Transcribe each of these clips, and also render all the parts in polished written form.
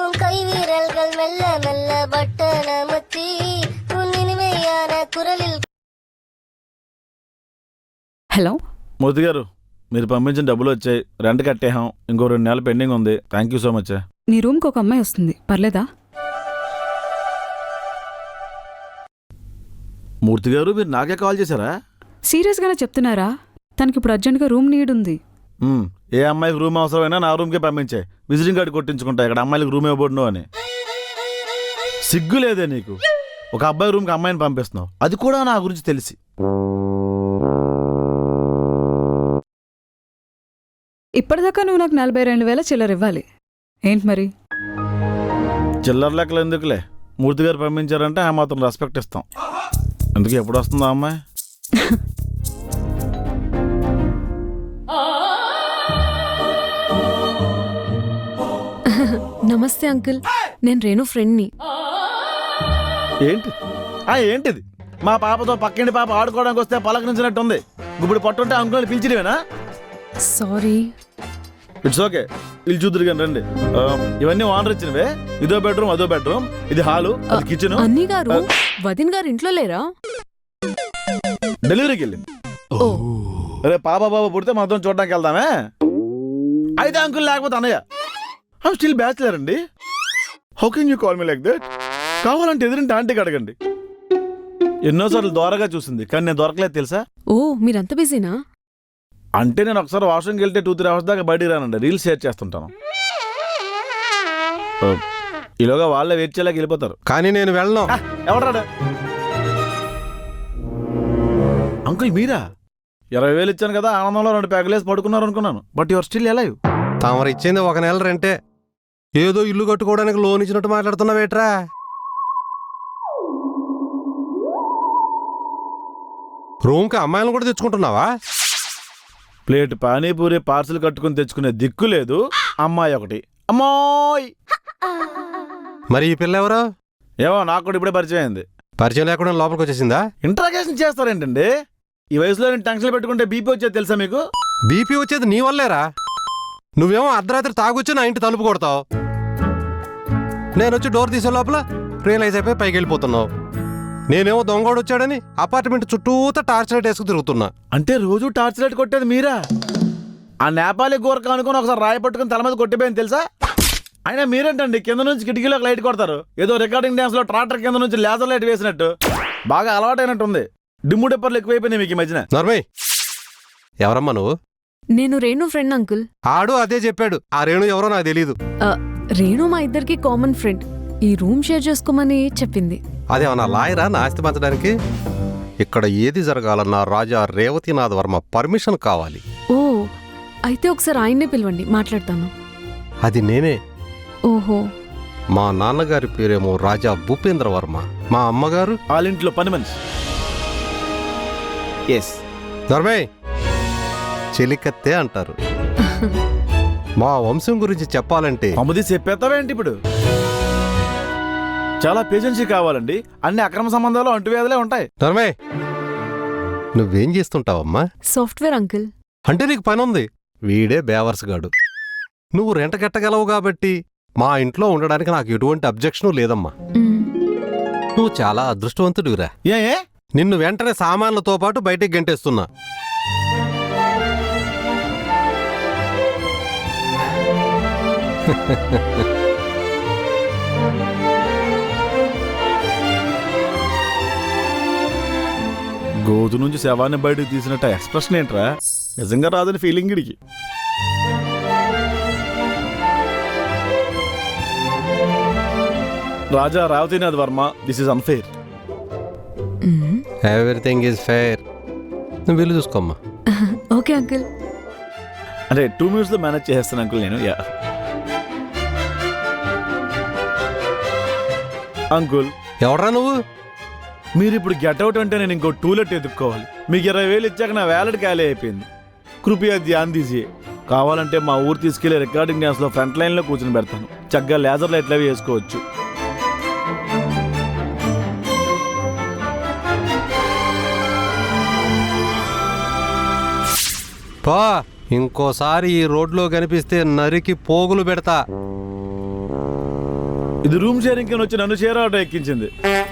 உன் கை வீரல்கள் மெல்ல மெல்ல பட்டனமுத்தி உன் இனிமையான குரலில். హలో మోదీ గారు, మీరు పంపించిన డబ్బులు వచ్చాయి, రెంట్ కట్టేహాం, ఇంకో 2 నెలలు పెండింగ్ ఉంది. Thank you so much. నీ రూమ్కి ఒక అమ్మాయి వస్తుంది, పర్లేదా? మూర్తి గారు, మీరు నాకే కాల్ చేశారా? సీరియస్గానే చెప్తున్నారా? తనకి ఇప్పుడు అర్జెంట్గా రూమ్ నీడ్ ఉంది. ఏ అమ్మాయికి రూమ్ అవసరమైనా నా రూమ్కే పంపించే. విజిటింగ్ కార్డు కొట్టించుకుంటా, ఇక్కడ అమ్మాయిలకు రూమ్ ఇవ్వబడును అని. సిగ్గు లేదే నీకు? ఒక అబ్బాయి రూమ్కి అమ్మాయిని పంపిస్తున్నావు, అది కూడా నా గురించి తెలిసి. ఇప్పటిదాకా నువ్వు నాకు 42,000 చిల్లర ఇవ్వాలి. ఏంటి మరి? చిల్లర లెక్కలు ఎందుకులే, మూర్తి గారు పంపించారంటే ఆ మాత్రం రెస్పెక్ట్ ఇస్తాం. అందుకే ఎప్పుడు వస్తుందా అమ్మాయి? నమస్తే అంకుల్, నేను రేణు ఫ్రెండ్ని. ఏంటి ఏంటిది? మా పాపతో పక్కింటి పాప ఆడుకోవడానికి వస్తే పలకరించినట్టుంది. ఇప్పుడు పట్టుంటే అంకుల్ని పిలిచినవేనా? సారీ. ఇట్స్ ఓకే, ఇల్లు చూద్దరు కానీ రండి. ఇవన్నీ ఓనర్ ఇచ్చినవే. ఇదో బెడ్రూమ్, అదో బెడ్రూమ్, ఇది హాలు, అది కిచెన్. అన్నీ గారు, వదిన్ గారు ఇంట్లో లేరా? డెలివరీకి వెళ్ళింది. రేపు పాప బాబా పుడితే మాత్రం చూడడానికి వెళ్దామే. అయితే అంకుల్ లేకపోతే అన్నయ్య. ఐమ్ స్టిల్ బ్యాచిలర్ అండి. How can you call me like that? కావాలంటే ఎదురింటి ఆంటీకి అడగండి. ఎన్నోసార్లు దూరగా చూసింది, కానీ నేను దొరకలేదు తెలుసా? ఓ, మీరంత బిజీనా? అంటే నేను ఒకసారి వాష్రూమ్కి వెళ్తే 2-3 అవర్స్ దాకా బయటికి రానండి. రీల్స్ షేర్ చేస్తుంటాను. ఈలోగా వాళ్ళే వెయిట్ చేయలేక వెళ్ళిపోతారు. కానీ నేను వెళ్ళను. ఎవరాడు? అంకుల్ మీరా? 20,000 ఇచ్చాను కదా, ఆనందంలో 2 ప్యాకులేసి పడుకున్నారు అనుకున్నాను. But your still alive. తమరు ఇచ్చింది 1 నెల రెంటే. ఏదో ఇల్లు కట్టుకోవడానికి లోన్ ఇచ్చినట్టు మాట్లాడుతున్నావేట్రా? రూమ్కి అమ్మాయిలను కూడా తెచ్చుకుంటున్నావా? ప్లేట్ పానీపూరి పార్సిల్ కట్టుకుని తెచ్చుకునే దిక్కు లేదు. అమ్మాయి ఒకటి. అమ్మాయి. మరి ఈ పిల్ల ఎవరో? ఏమో, నాకు కూడా ఇప్పుడే పరిచయం అయింది. పరిచయం లేకుండా లోపలికి వచ్చేసిందా? ఇంట్రాగేషన్ చేస్తారేంటండి? ఈ వయసులో నేను టెన్షన్ పెట్టుకుంటే బీపీ వచ్చేది తెలుసా మీకు? బీపీ వచ్చేది నీ వల్లేరా? నువ్వేమో అర్ధరాత్రి తాగొచ్చి నా ఇంటి తలుపు కొడతావు. నేను వచ్చి డోర్ తీసే లోపల రియలైజ్ అయిపోయి పైకి వెళ్ళిపోతున్నావు. నేనేమో దొంగోడు వచ్చాడని అపార్ట్మెంట్ చుట్టూతా టార్చ్ లైట్ వేసుకు తిరుగుతున్నా. అంటే రోజు టార్చ్ లైట్ కొట్టేది మీరా? ఆ నేపాలి గోరక అనుకుని ఒకసారి రాయి పట్టుకుని తల మీద కొట్టిపోయింది తెలుసా? అయినా మీరేంటండి కింద నుంచి కిటికీలోకి లైట్ కొడతారు? ఏదో రికార్డింగ్ డ్యాన్స్ లో ట్రాక్టర్ కింద నుంచి లేజర్ లైట్ వేసినట్టు. బాగా అలవాటైనట్టుంది. డిమ్ము డిప్పర్లు ఎక్కువైపోయినాయి మీకు ఈ మధ్యన. నర్మయ్, ఎవరమ్మా నువ్వు? నేను రేణు ఫ్రెండ్ అంకుల్. ఆడు అదే చెప్పాడు. ఆ రేణు ఎవరో నాకు తెలీదు. రేణు మా ఇద్దరికి కామన్ ఫ్రెండ్. ఈ రూమ్ షేర్ చేసుకోమని చెప్పింది. అదేమన్నా లాయరా నా ఆస్తి పంచడానికి? ఇక్కడ ఏది జరగాలన్నా రాజా రేవతినాథ్ వర్మ పర్మిషన్ కావాలి. ఓ, అయితే ఒకసారి ఆయన్నే పిలవండి, మాట్లాడతాను. అది నేనే. ఓహో. మా నాన్నగారి పేరేమో రాజా భూపేంద్ర వర్మ. మా అమ్మగారు వాళ్ళింట్లో పని మనిషి. ఎస్ ధర్మయ్, చెలికత్తే అంటారు. మా వంశం గురించి చెప్పాలంటే అమ్మది చెప్పేస్తావేంటి? ఇప్పుడు చాలా పేషెన్సీ కావాలండి. అన్ని అక్రమ సంబంధాలు అంటువ్యాధులే ఉంటాయి. ధర్మయ్, నువ్వేం చేస్తుంటావమ్మా? Software uncle. అంటే నీకు పని ఉంది. వీడే బేవర్స్గాడు. నువ్వు రెంట కట్టగలవు కాబట్టి మా ఇంట్లో ఉండడానికి నాకు ఎటువంటి అబ్జెక్షను లేదమ్మా. నువ్వు చాలా అదృష్టవంతుడివిరా. ఏ నిన్ను వెంటనే సామాన్లతో పాటు బయటికి గెంటేస్తున్నా. గోధు నుంచి శవాన్ని బయటకు తీసినట్టు ఎక్స్ప్రెషన్ ఏంట్రా? నిజంగా రాదని ఫీలింగ్ ఇడికి. Raja Revathinath Varma, this is unfair. Everything is fair. నువ్వు వీళ్ళు చూసుకోమ్మా. Okay uncle. అంటే 2 minutes లో మేనేజ్ చేసేస్తాను అంకుల్ నేను. Yeah uncle. ఎవడ్రా నువ్వు? మీరు ఇప్పుడు గెట్అవుట్ అంటే నేను ఇంకో టూలెట్ ఎదుక్కోవాలి. మీకు 20,000 ఇచ్చాక నా వ్యాలెట్ ఖాళీ అయిపోయింది. కృపయా ధ్యాన్ దీజియే. కావాలంటే మా ఊరు తీసుకెళ్లి రికార్డింగ్ డ్యాన్స్ లో ఫ్రంట్ లైన్ లో కూర్చొని పెడతాను. చక్కగా లేజర్ లైట్లు అవి వేసుకోవచ్చు. పా, ఇంకోసారి ఈ రోడ్లో కనిపిస్తే నరికి పోగులు పెడతా. ఇది రూమ్ షేరింగ్ కింద వచ్చి నన్ను షేర్ ఆటో ఎక్కించింది.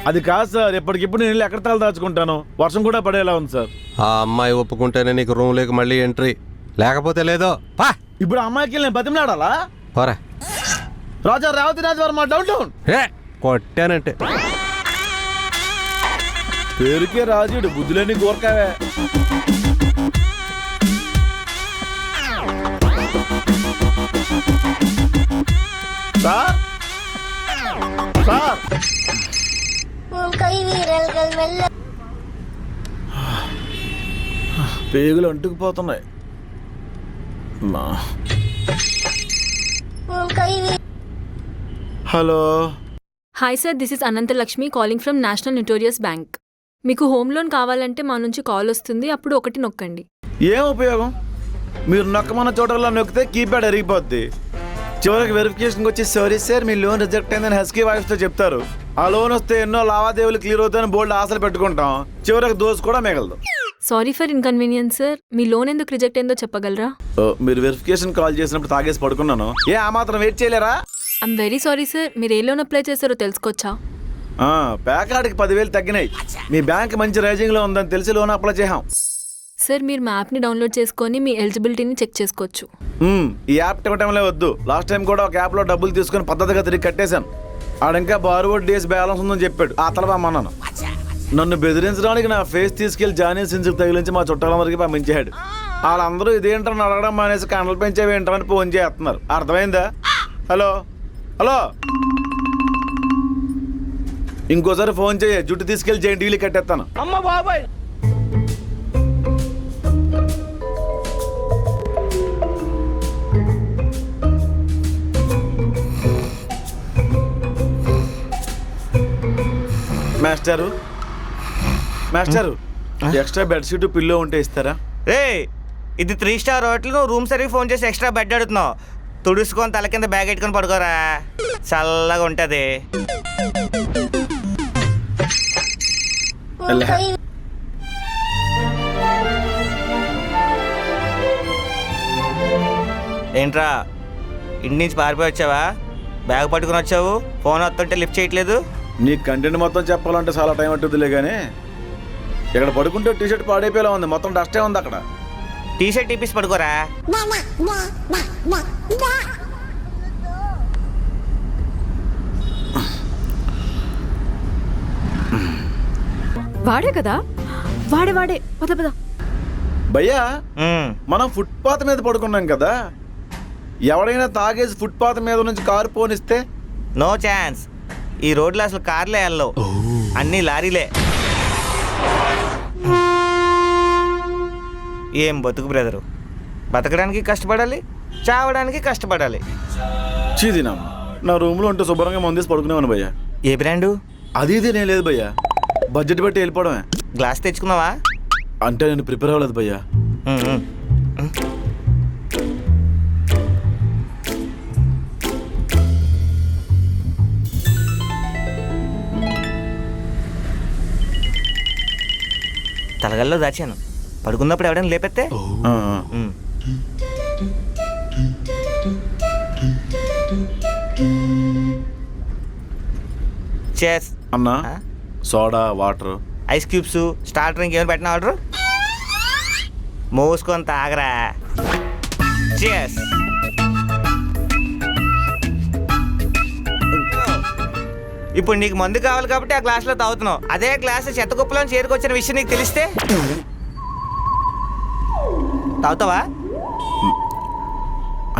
అది కాదు సార్, ఎప్పటికిప్పుడు నేను ఎక్కడ తల దాచుకుంటాను, వర్షం కూడా పడేలా ఉంది సార్. ఆ అమ్మాయి ఒప్పుకుంటేనే నీకు రూమ్లోకి మళ్ళీ ఎంట్రీ, లేకపోతే లేదో. పా ఇప్పుడు అమ్మాయికి నేను బతిమలాడాలా? పోరా. రాజా రేవతి రాజు వర్మ డౌన్ డౌన్. ఏ కొట్టానంటే పేరుకే రాజుడు, బుద్ధులేని గోర్కావే. సార్ సార్ உன் கை வீரல்கள் மெல்ல పేగులు అంటుకుపోతున్నాయి. உன் கை hello, hi sir, this is Ananthalakshmi calling from national notorious bank. మీకు హోమ్ లోన్ కావాలంటే మా నుంచి కాల్ వస్తుంది, అప్పుడు 1 నొక్కండి. ఏం ఉపయోగం? మీరు నొక్కమన్న చోటల్లో నొక్కితే కీప్యాడ్ ఎరిగిపోద్ది. చివరికి వెరిఫికేషన్కి వచ్చి సారీ సార్ మీ లోన్ రిజెక్ట్ అయిందని హస్కీ వాయిస్తో చెప్తారు. ఆ లోన్ వస్తే ఎన్నో లావాదేవీలు క్లియర్ అవుతాయని బోల్డ్ ఆశలు పెట్టుకుంటాం, చివరికి దోసు కూడా మిగలదు. Sorry for inconvenience sir. Me loan ఎందుకు రిజెక్ట్ అయిందో చెప్పగలరా? మీరు వెరిఫికేషన్ కాల్ చేసినప్పుడు తాగేసి పడుకున్నాను. ఏ ఆ మాత్రం వెయిట్ చేయలేరా? I'm very sorry sir. మీరు ఏ లోన్ అప్లై చేశారో తెలుసుకోవచ్చా? ప్యాకార్డ్కి 10,000 తగ్గినాయి. మీ బ్యాంక్ మంచి రైజింగ్లో ఉందని తెలిసి లోన్ అప్లై చేసాం. సార్ మీరు మా యాప్ని డౌన్లోడ్ చేసుకొని మీ ఎలిజిబిలిటీని చెక్ చేసుకోవచ్చు. ఈ యాప్ ఇవ్వటంలే వద్దు. లాస్ట్ టైం కూడా ఒక యాప్లో డబ్బులు తీసుకుని పద్ధతిగా తిరిగి కట్టేశాను. ఆడింకా బారువోడ్ డేస్ బ్యాలెన్స్ ఉందని చెప్పాడు. ఆ తలబామన్నాను. నన్ను బెదిరించడానికి నా ఫేస్ తీసుకెళ్లి జానీ సిన్స్కి తగిలించి మా చుట్టాలందరికీ పంపించాడు. వాళ్ళందరూ ఇదేంటని అడగడం మానేసి కండలు పెంచేవి ఏంటని ఫోన్ చేస్తున్నారు. అర్థమైందా? హలో హలో, ఇంకోసారి ఫోన్ చేయ, జుట్టు తీసుకెళ్లి జైన్ టీవీలు కట్టేస్తాను. అమ్మ బాబాయ్. Master master, extra bedsheet pillow ఉంటే ఇస్తారా? రే, ఇది 3 స్టార్ హోటల్. నువ్వు రూమ్ సర్వీస్ ఫోన్ చేసి ఎక్స్ట్రా బెడ్ అడుగుతున్నావు. తుడుచుకొని తల కింద బ్యాగ్ పెట్టుకొని పడుకోరా, చల్లగా ఉంటుంది. உன் கை ఏంట్రా, ఇంటి నుంచి పారిపోయి వచ్చావా? బ్యాగ్ పట్టుకుని వచ్చావు, ఫోన్ వస్తుంటే లిఫ్ట్ చేయట్లేదు. నీ కంటెంట్ మొత్తం చెప్పాలంటే చాలా టైం పట్టుద్దిలే కానీ ఇక్కడ పడుకుంటే టీషర్ట్ పాడైపోయేలా ఉంది. మొత్తం డస్టే ఉంది అక్కడ. టీషర్ట్ ఇప్పిసి పడుకోరా. వాడే కదా, వాడే పద పద. భయ్యా, మనం ఫుట్పాత్ మీద పడుకున్నాం కదా, ఎవడైనా తాగేసి ఫుట్పాత్ మీద నుంచి కారు పోనిస్తే? No chance. ఈ రోడ్లో అసలు కార్లే వెళ్ళవు, అన్నీ లారీలే. ఏం బతుకు బ్రదరు, బతకడానికి కష్టపడాలి, చావడానికి కష్టపడాలి. చీదినాం. నా రూమ్లో ఉంటే శుభ్రంగా మందేసి పడుకునేవాను భయ్యా. ఏ బ్రాండు? అది ఇది నేను లేదు భయ్యా, బడ్జెట్ బట్టి వెళ్ళిపోవడమే. గ్లాస్ తెచ్చుకున్నావా? అంటే నేను ప్రిపేర్ అవ్వలేదు భయ్యా. తలగల్లో దాచాను, పడుకున్నప్పుడు ఎవడైనా లేపెత్తే. చేస్ అన్నా, soda water ice cubes star drink ఏమైనా పెట్టిన ఆర్డర్? మోసుకొని తాగరా. చేస్. ఇప్పుడు నీకు మందు కావాలి కాబట్టి ఆ గ్లాస్లో తాగుతున్నావు. అదే గ్లాస్ చెత్త కుప్పలో చేరుకొచ్చిన విషయం నీకు తెలిస్తే తాగుతావా?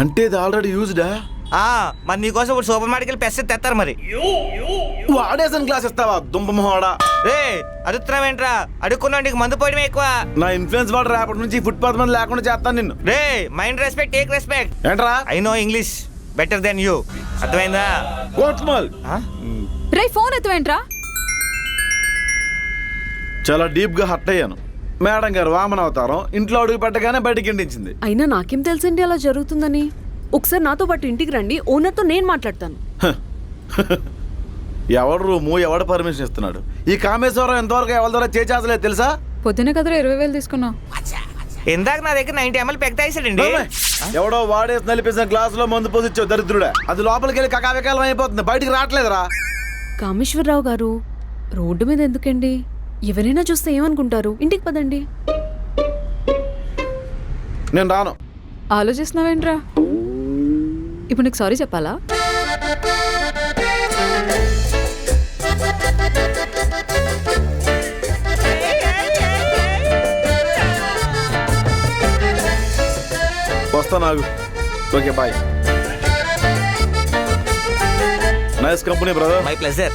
అంటే ఇది ఆల్రెడీ యూజ్డా? మరి నీకోసం ఇప్పుడు సూపర్ మార్కెట్ పెస్ట్ తెస్తారు. మరి వాడేసిన గ్లాస్ ఇస్తావా దుంపమోడా? రే, అడుగుతున్నావేంట్రా? అడుక్కున్నావు, నీకు మందు పోయడం ఎక్కువ. నా ఇన్ఫ్లుయెన్స్ వాడు రేపటి నుంచి ఫుట్పాత్ మీద లేకుండా చేస్తాను నిన్ను. రే, మైండ్ రెస్పెక్ట్, టేక్ రెస్పెక్ట్. ఏంట్రా? I know English better then you. అర్థమైందా? కోట్మల్. రే, ఫోన్ ఎత్తువేంట్రా? చాలా డీప్ గా హర్ట్ అయ్యాను. మేడం గారు వామన అవతారం ఇంట్లో అడుగు పెట్టగానే బయటికి ఎండించింది. అయినా నాకేం తెలుసండి అలా జరుగుతుందని. ఒకసారి నాతో పాటు ఇంటికి రండి, ఓనర్తో నేను మాట్లాడతాను. ఎవడు రూము, ఎవడు పర్మిషన్ ఇస్తున్నాడు? ఈ కామేశ్వరం ఎంతవరకు ఎవరి ద్వారా చేసేసలేదు తెలుసా? పొద్దునే కదరా 20,000 తీసుకున్నావు. ఇందాక నా దగ్గర 90 ml పెగ్ తాగేసాడండి. ఎవడో వాడేసి నలిపేసిన గ్లాస్ లో మందు పోసిచ్చావు దరిద్రుడా. అది లోపలికి వెళ్ళి కకావికాలం అయిపోతుంది, బయటికి రావట్లేదురా. కామేశ్వరరావు గారు, రోడ్డు మీద ఎందుకండి? ఎవరైనా చూస్తే ఏమనుకుంటారు? ఇంటికి పదండి. నేను రాను. ఆలోచిస్తున్నావేంట్రా? ఇప్పుడు నీకు సారీ చెప్పాలా? వస్తా నాకు. Okay bye. Nice company brother. My pleasure.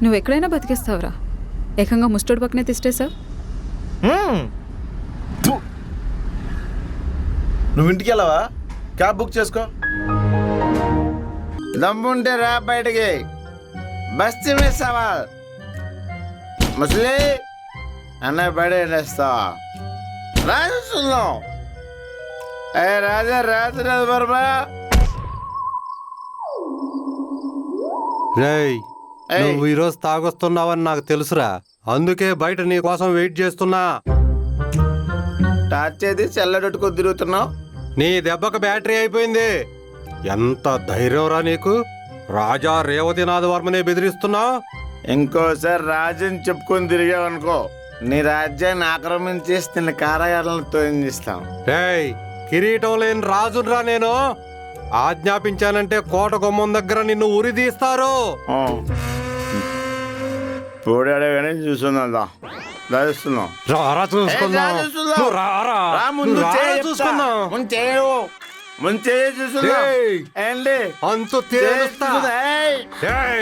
నువ్వు ఎక్కడైనా బతికేస్తావురా, ఏకంగా ముస్టోడు పక్కనే తిష్టేసావు. నువ్వు ఇంటికి వెళ్ళవా? క్యాబ్ బుక్ చేసుకో. దమ్ముంటే రా బయటికి. బస్తీ మీద సవాల్ ముసలి అన్న పడేస్తా. రాజుస్తున్నాం. ఏ రాజా రాజు బర్మా. రేయ్, ఏయ్. నువ్వు ఈరోజు తాగొస్తున్నావని నాకు తెలుసురా, అందుకే బయట నీ కోసం వెయిట్ చేస్తున్నా. టార్చ్ చేసి చల్లడొట్టుకో తిరుగుతున్నావు. నీ దెబ్బకు బ్యాటరీ అయిపోయింది. ఎంత ధైర్యంరా నీకు? రాజా రేవతినాథ్ వర్మనే బెదిరిస్తున్నావు. ఇంకోసారి రాజుని చెప్పుకొని తిరిగావనుకో, నీ రాజ్యాన్ని ఆక్రమించేసి నిన్ను కారాగారాలను తోయించిస్తాం. రేయ్, కిరీటం లేని రాజురా నేను. ఆజ్ఞాపించానంటే కోట గుమ్మం దగ్గర నిన్ను ఉరి తీస్తారు. పోడాడే కానీ చూస్తున్నాం. రాజుస్తున్నాం. రారా చూసుకుందాం. నువ్వు రారా. రారా చూసుకుందాం. ఏయ్, అంతు తేలుస్తా. ఏయ్,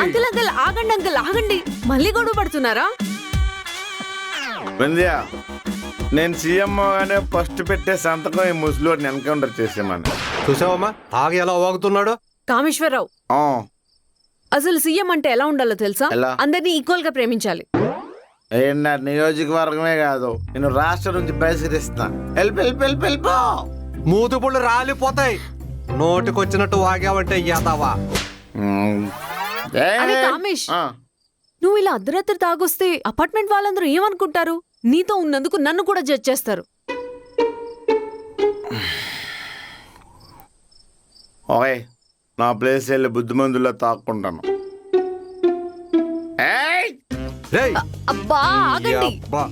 అంకుల్ అంకుల్ ఆగండి, అంకుల్ ఆగండి. మళ్ళీ గొడవ పడుతున్నారా? వింధ్యా, నేను సీఎం గానే ఫస్ట్ పెట్టే సంతకం ఈ ముసలోడిని ఎన్కౌంటర్ చేసామని. చూసావమ్మా తాగి ఎలా వాగుతున్నాడు. కామేశ్వరరావు, అసలు సీఎం అంటే ఎలా ఉండాలో తెలుసా? ఎలా? అందరినీ ఈక్వల్ గా ప్రేమించాలి. నా నియోజకవర్గమే కాదు, నేను రాష్ట్రం నుంచి బహిష్కరిస్తున్నా. వెళ్ళిపో. మూతుపుళ్ళు రాలిపోతాయి. నోటికొచ్చినట్టు వాగావంటే యాదవా. అరే కామేష్, నువ్వు ఇలా అర్ధరాత్రి తాగొస్తే అపార్ట్మెంట్ వాళ్ళందరూ ఏమనుకుంటారు? నీతో ఉన్నందుకు నన్ను కూడా జడ్జ్ చేస్తారు. ఓయ్, నా ప్లేస్ వెళ్ళి బుద్ధిమంతుల్లో తాక్కుంటాను. రేయ్, అబ్బా ఆగండి. యబ్బా.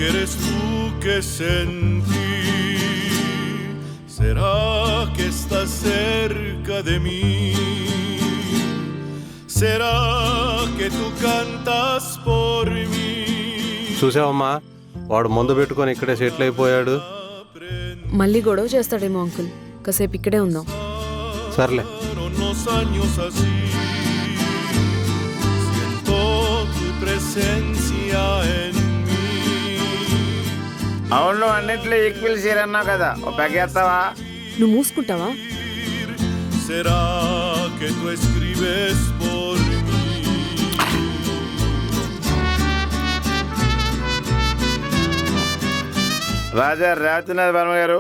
¿Eres tú que sentí? ¿Será que estás cerca de mí? ¿Será que tú cantas por mí? చూసావమ్మా వాడు మందు పెట్టుకొని ఇక్కడే సెటిల్ అయిపోయాడు. మళ్ళీ గొడవ చేస్తాడేమో అంకుల్, కాసేపు ఇక్కడే ఉందాం. సర్లే. Unos años así, siento tu presencia en mí. అవును, అన్నింటిలో ఈక్వల్ షేర్ అన్నావు కదా, ఓ పెగేస్తావా? నువ్వు మూసుకుంటావా? ¿Será que tú escribes por mí? రాజా రేవతినాథ్ వర్మ గారు,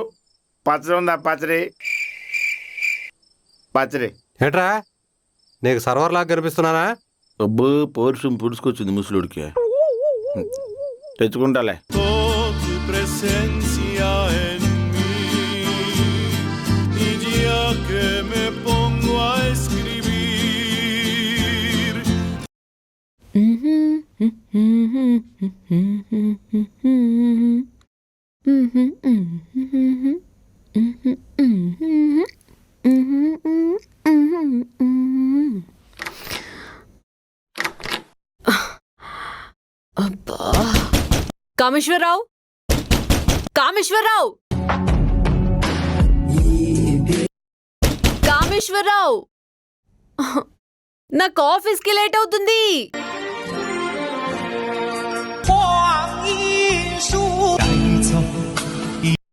పచ్చడి ఉందా? పచ్చడి ఏంట్రా నీకు సర్వర్ లాగా కనిపిస్తున్నానా? అబ్బో, పౌరుషం పుడుచుకొచ్చింది ముసలుడికి. తెచ్చుకుంటాలే. Tu presencia en mí, y ya que me pongo a escribir. అబ్బా, కామేశ్వరరావు, కామేశ్వరరావు, కామేశ్వరరావు, నాకు ఆఫీస్కి లేట్ అవుతుంది.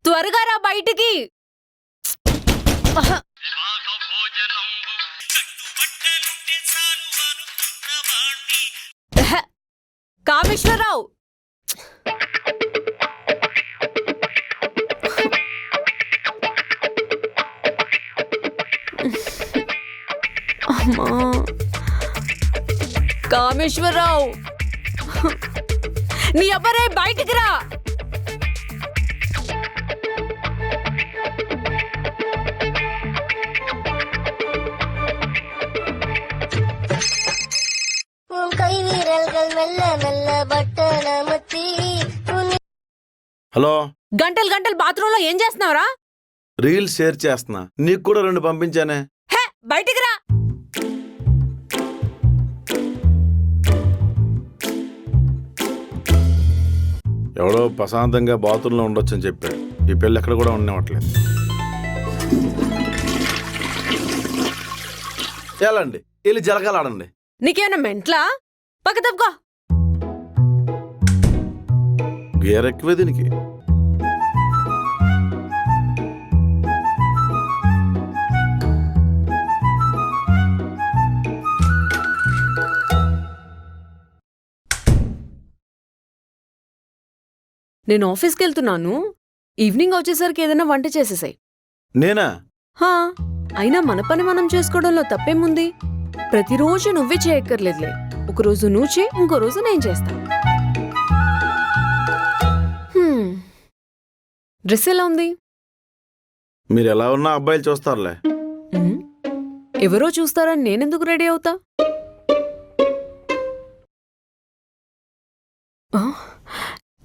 త్వరగా రా బయటికి. కామేశ్వరరావు, అమ్మా. కామేశ్వరరావు, నీ అబ్బరే బయటికి రా. உன் கை வீரல்கள் மெல்ல மெல்ல பட்டனமுத்தி உன் హలో, గంటలు గంటలు బాత్రూంలో ఏం చేస్తున్నావురా? రీల్స్ షేర్ చేస్తున్నా. నీకు కూడా 2 పంపించానే. హే, బయటికి రా. ఎవడో ప్రశాంతంగా బాత్రూంలో ఉండొచ్చని చెప్పాడు. ఈ పెళ్ళి ఎక్కడ కూడా ఉండనివ్వట్లేదు. వెళ్ళండి, వెళ్ళి జలకాలాడండి. నీకేమైనా మెంట్లా? పక్క తప్పుకో. గేర్ ఎక్కువే దీనికి. నేను ఆఫీస్కి వెళ్తున్నాను. ఈవినింగ్ వచ్చేసరికి ఏదైనా వంట చేసేసాయి. నేనా? హా, అయినా మన పని మనం చేసుకోవడంలో తప్పేముంది? ప్రతిరోజు నువ్వే చేయక్కర్లేదులే. ఒకరోజు నువ్వు చేయి, ఇంకో రోజు నేను చేస్తా. డ్రెస్ ఎలా ఉంది? మీరు ఎలా ఉన్నా అబ్బాయిలు చూస్తారులే. హ్మ్, ఎవరో చూస్తారని నేనెందుకు రెడీ అవుతా? ఆ,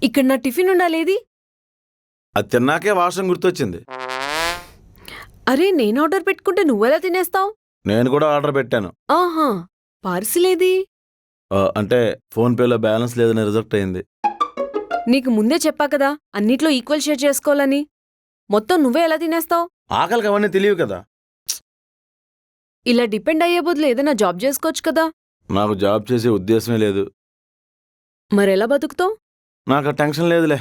ఇక్కడ నా టిఫిన్ ఉండాలేది? అది తిన్నాకే వాసన గుర్తొచ్చింది. అరే, నేను ఆర్డర్ పెట్టుకుంటే నువ్వెలా తినేస్తావు? నేను కూడా ఆర్డర్ పెట్టాను. ఆహా, పార్సిల్ ఏది? అంటే ఫోన్పేలో బ్యాలెన్స్ లేదని రిజెక్ట్ అయింది. నీకు ముందే చెప్పా కదా అన్నిట్లో ఈక్వల్ షేర్ చేసుకోవాలని. మొత్తం నువ్వే ఎలా తినేస్తావు? ఆకలికి అవన్నీ తెలియవు కదా. ఇలా డిపెండ్ అయ్యే బదులు ఏదైనా జాబ్ చేసుకోవచ్చు కదా. నాకు జాబ్ చేసే ఉద్దేశమే లేదు. మరెలా బతుకుతావు? నాకు ఆ టెన్షన్ లేదులే.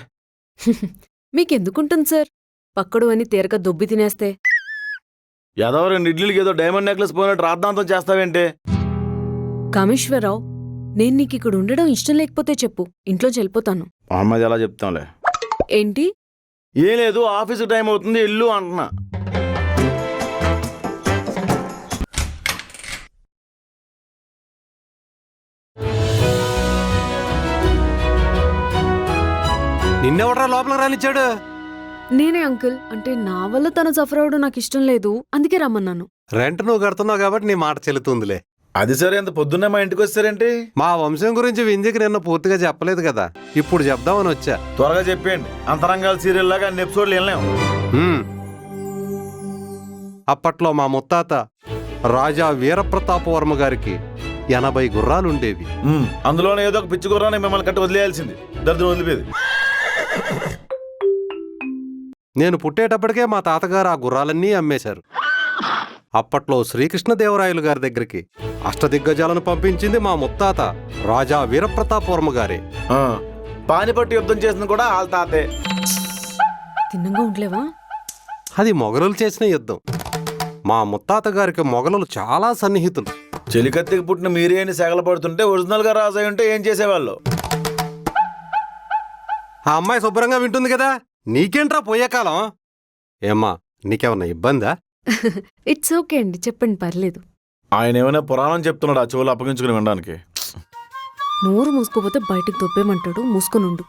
మీకెందుకుంటుంది సార్, పక్కడు అని తేరక దొబ్బి తినేస్తే? ఏదో 2 ఇడ్లీలకి ఏదో డైమండ్ నెక్లెస్ పోయినట్టు రాద్దాంతం చేస్తావేంటి? కామేశ్వరరావు, నేను నీకు ఇక్కడ ఉండడం ఇష్టం లేకపోతే చెప్పు, ఇంట్లో వెళ్ళిపోతాను. అమ్మాయి ఎలా చెప్తాంలే. ఏంటి? ఏం లేదు, ఆఫీస్కి టైం అవుతుంది, ఇల్లు అంటున్నా. నిన్నెవడరా లోపలికి రానిచ్చాడు? నేనే అంకుల్. అంటే నా వల్ల తను సఫర్ అవడం నాకు ఇష్టం లేదు, అందుకే రమ్మన్నాను. రెంట్ నువ్వు కడుతున్నావు కాబట్టి నీ మాట చెల్లుతుందిలే. అది సరే, ఎంత పొద్దున్నే మా ఇంటికి వచ్చారేంటి? మా వంశం గురించి వింధ్యకి నిన్న పూర్తిగా చెప్పలేదు కదా, ఇప్పుడు చెప్దామని వచ్చా. త్వరగా చెప్పేయండి. అంతరంగాల సీరియల్ లాగా అన్ని ఎపిసోడ్లు వెళ్ళలేము. అప్పట్లో మా ముత్తాత రాజా వీరప్రతాపవర్మ గారికి 80 గుర్రాలుండేవి. అందులోనే ఏదో ఒక పిచ్చి గుర్రాన్ని మిమ్మల్ని కట్టి వదిలేయాల్సింది. దరిద్రం వదిలిపోయేది. నేను పుట్టేటప్పటికే మా తాతగారు ఆ గుర్రాలన్నీ అమ్మేశారు. అప్పట్లో శ్రీకృష్ణదేవరాయలు గారి దగ్గరికి అష్టదిగ్గజాలను పంపించింది మా ముత్తాత రాజా వీరప్రతాపవర్మ గారే. పానిపట్టు యుద్ధం చేసింది కూడా వాళ్ళ తాతే. తిన్నంగా ఉండలేవా? అది మొఘలులు చేసిన యుద్ధం. మా ముత్తాత గారికి మొఘలులు చాలా సన్నిహితులు. చెలికత్తికి పుట్టిన మీరే అని సెగలపడుతుంటే ఒరిజినల్ గా రాజు అయి ఉంటే ఏం చేసేవాళ్ళు? ఆ అమ్మాయి శుభ్రంగా వింటుంది కదా, నీకేంట్రా పోయే కాలం? ఏమ్మా, నీకేమన్నా ఇబ్బందా? ఇట్స్ ఓకే అండి, చెప్పండి, పర్లేదు. ఆయన ఏమైనా పురాణం చెప్తున్నాడు ఆ చెవులు అప్పగించుకుని వినడానికి. నోరు మూసుకోపోతే బయటికి తొప్పేమంటాడు, మూసుకునుండు.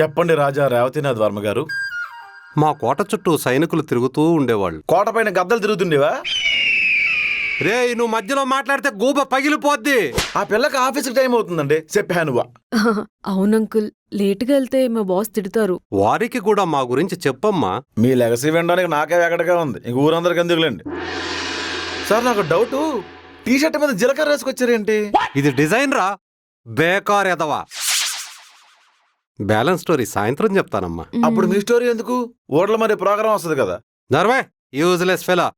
చెప్పండి రాజా రేవతినాథ్ వర్మ గారు. మా కోట చుట్టూ సైనికులు తిరుగుతూ ఉండేవాళ్ళు. కోట పైన గద్దలు తిరుగుతుండేవా? రే, నువ్వు మధ్యలో మాట్లాడితే గూబ పగిలిపోద్ది. ఆ పిల్లకి ఆఫీస్కి టైం అవుతుందండి, చెప్పానువా. అవునంకుల్, లేటుగా వెళ్తే మా బాస్ తిడతారు. వారికి కూడా మా గురించి చెప్పమ్మా. మీ లెగసీ వినడానికి నాకే ఎక్కడగా ఉంది, ఇంక ఊరందరికి ఎందుకులేండి. సార్, నాకు డౌట్, టీ షర్ట్ మీద జీలకర్ర వేసుకొచ్చారేంటి? ఇది డిజైన్ రా, బేకార్ ఎదవా. బ్యాలెన్స్ స్టోరీ సాయంత్రం చెప్తానమ్మా. అప్పుడు మీ స్టోరీ ఎందుకు? ఓట్ల మరి ప్రోగ్రామ్ వస్తుంది కదా. నర్వే, యూజ్లెస్ ఫెలా.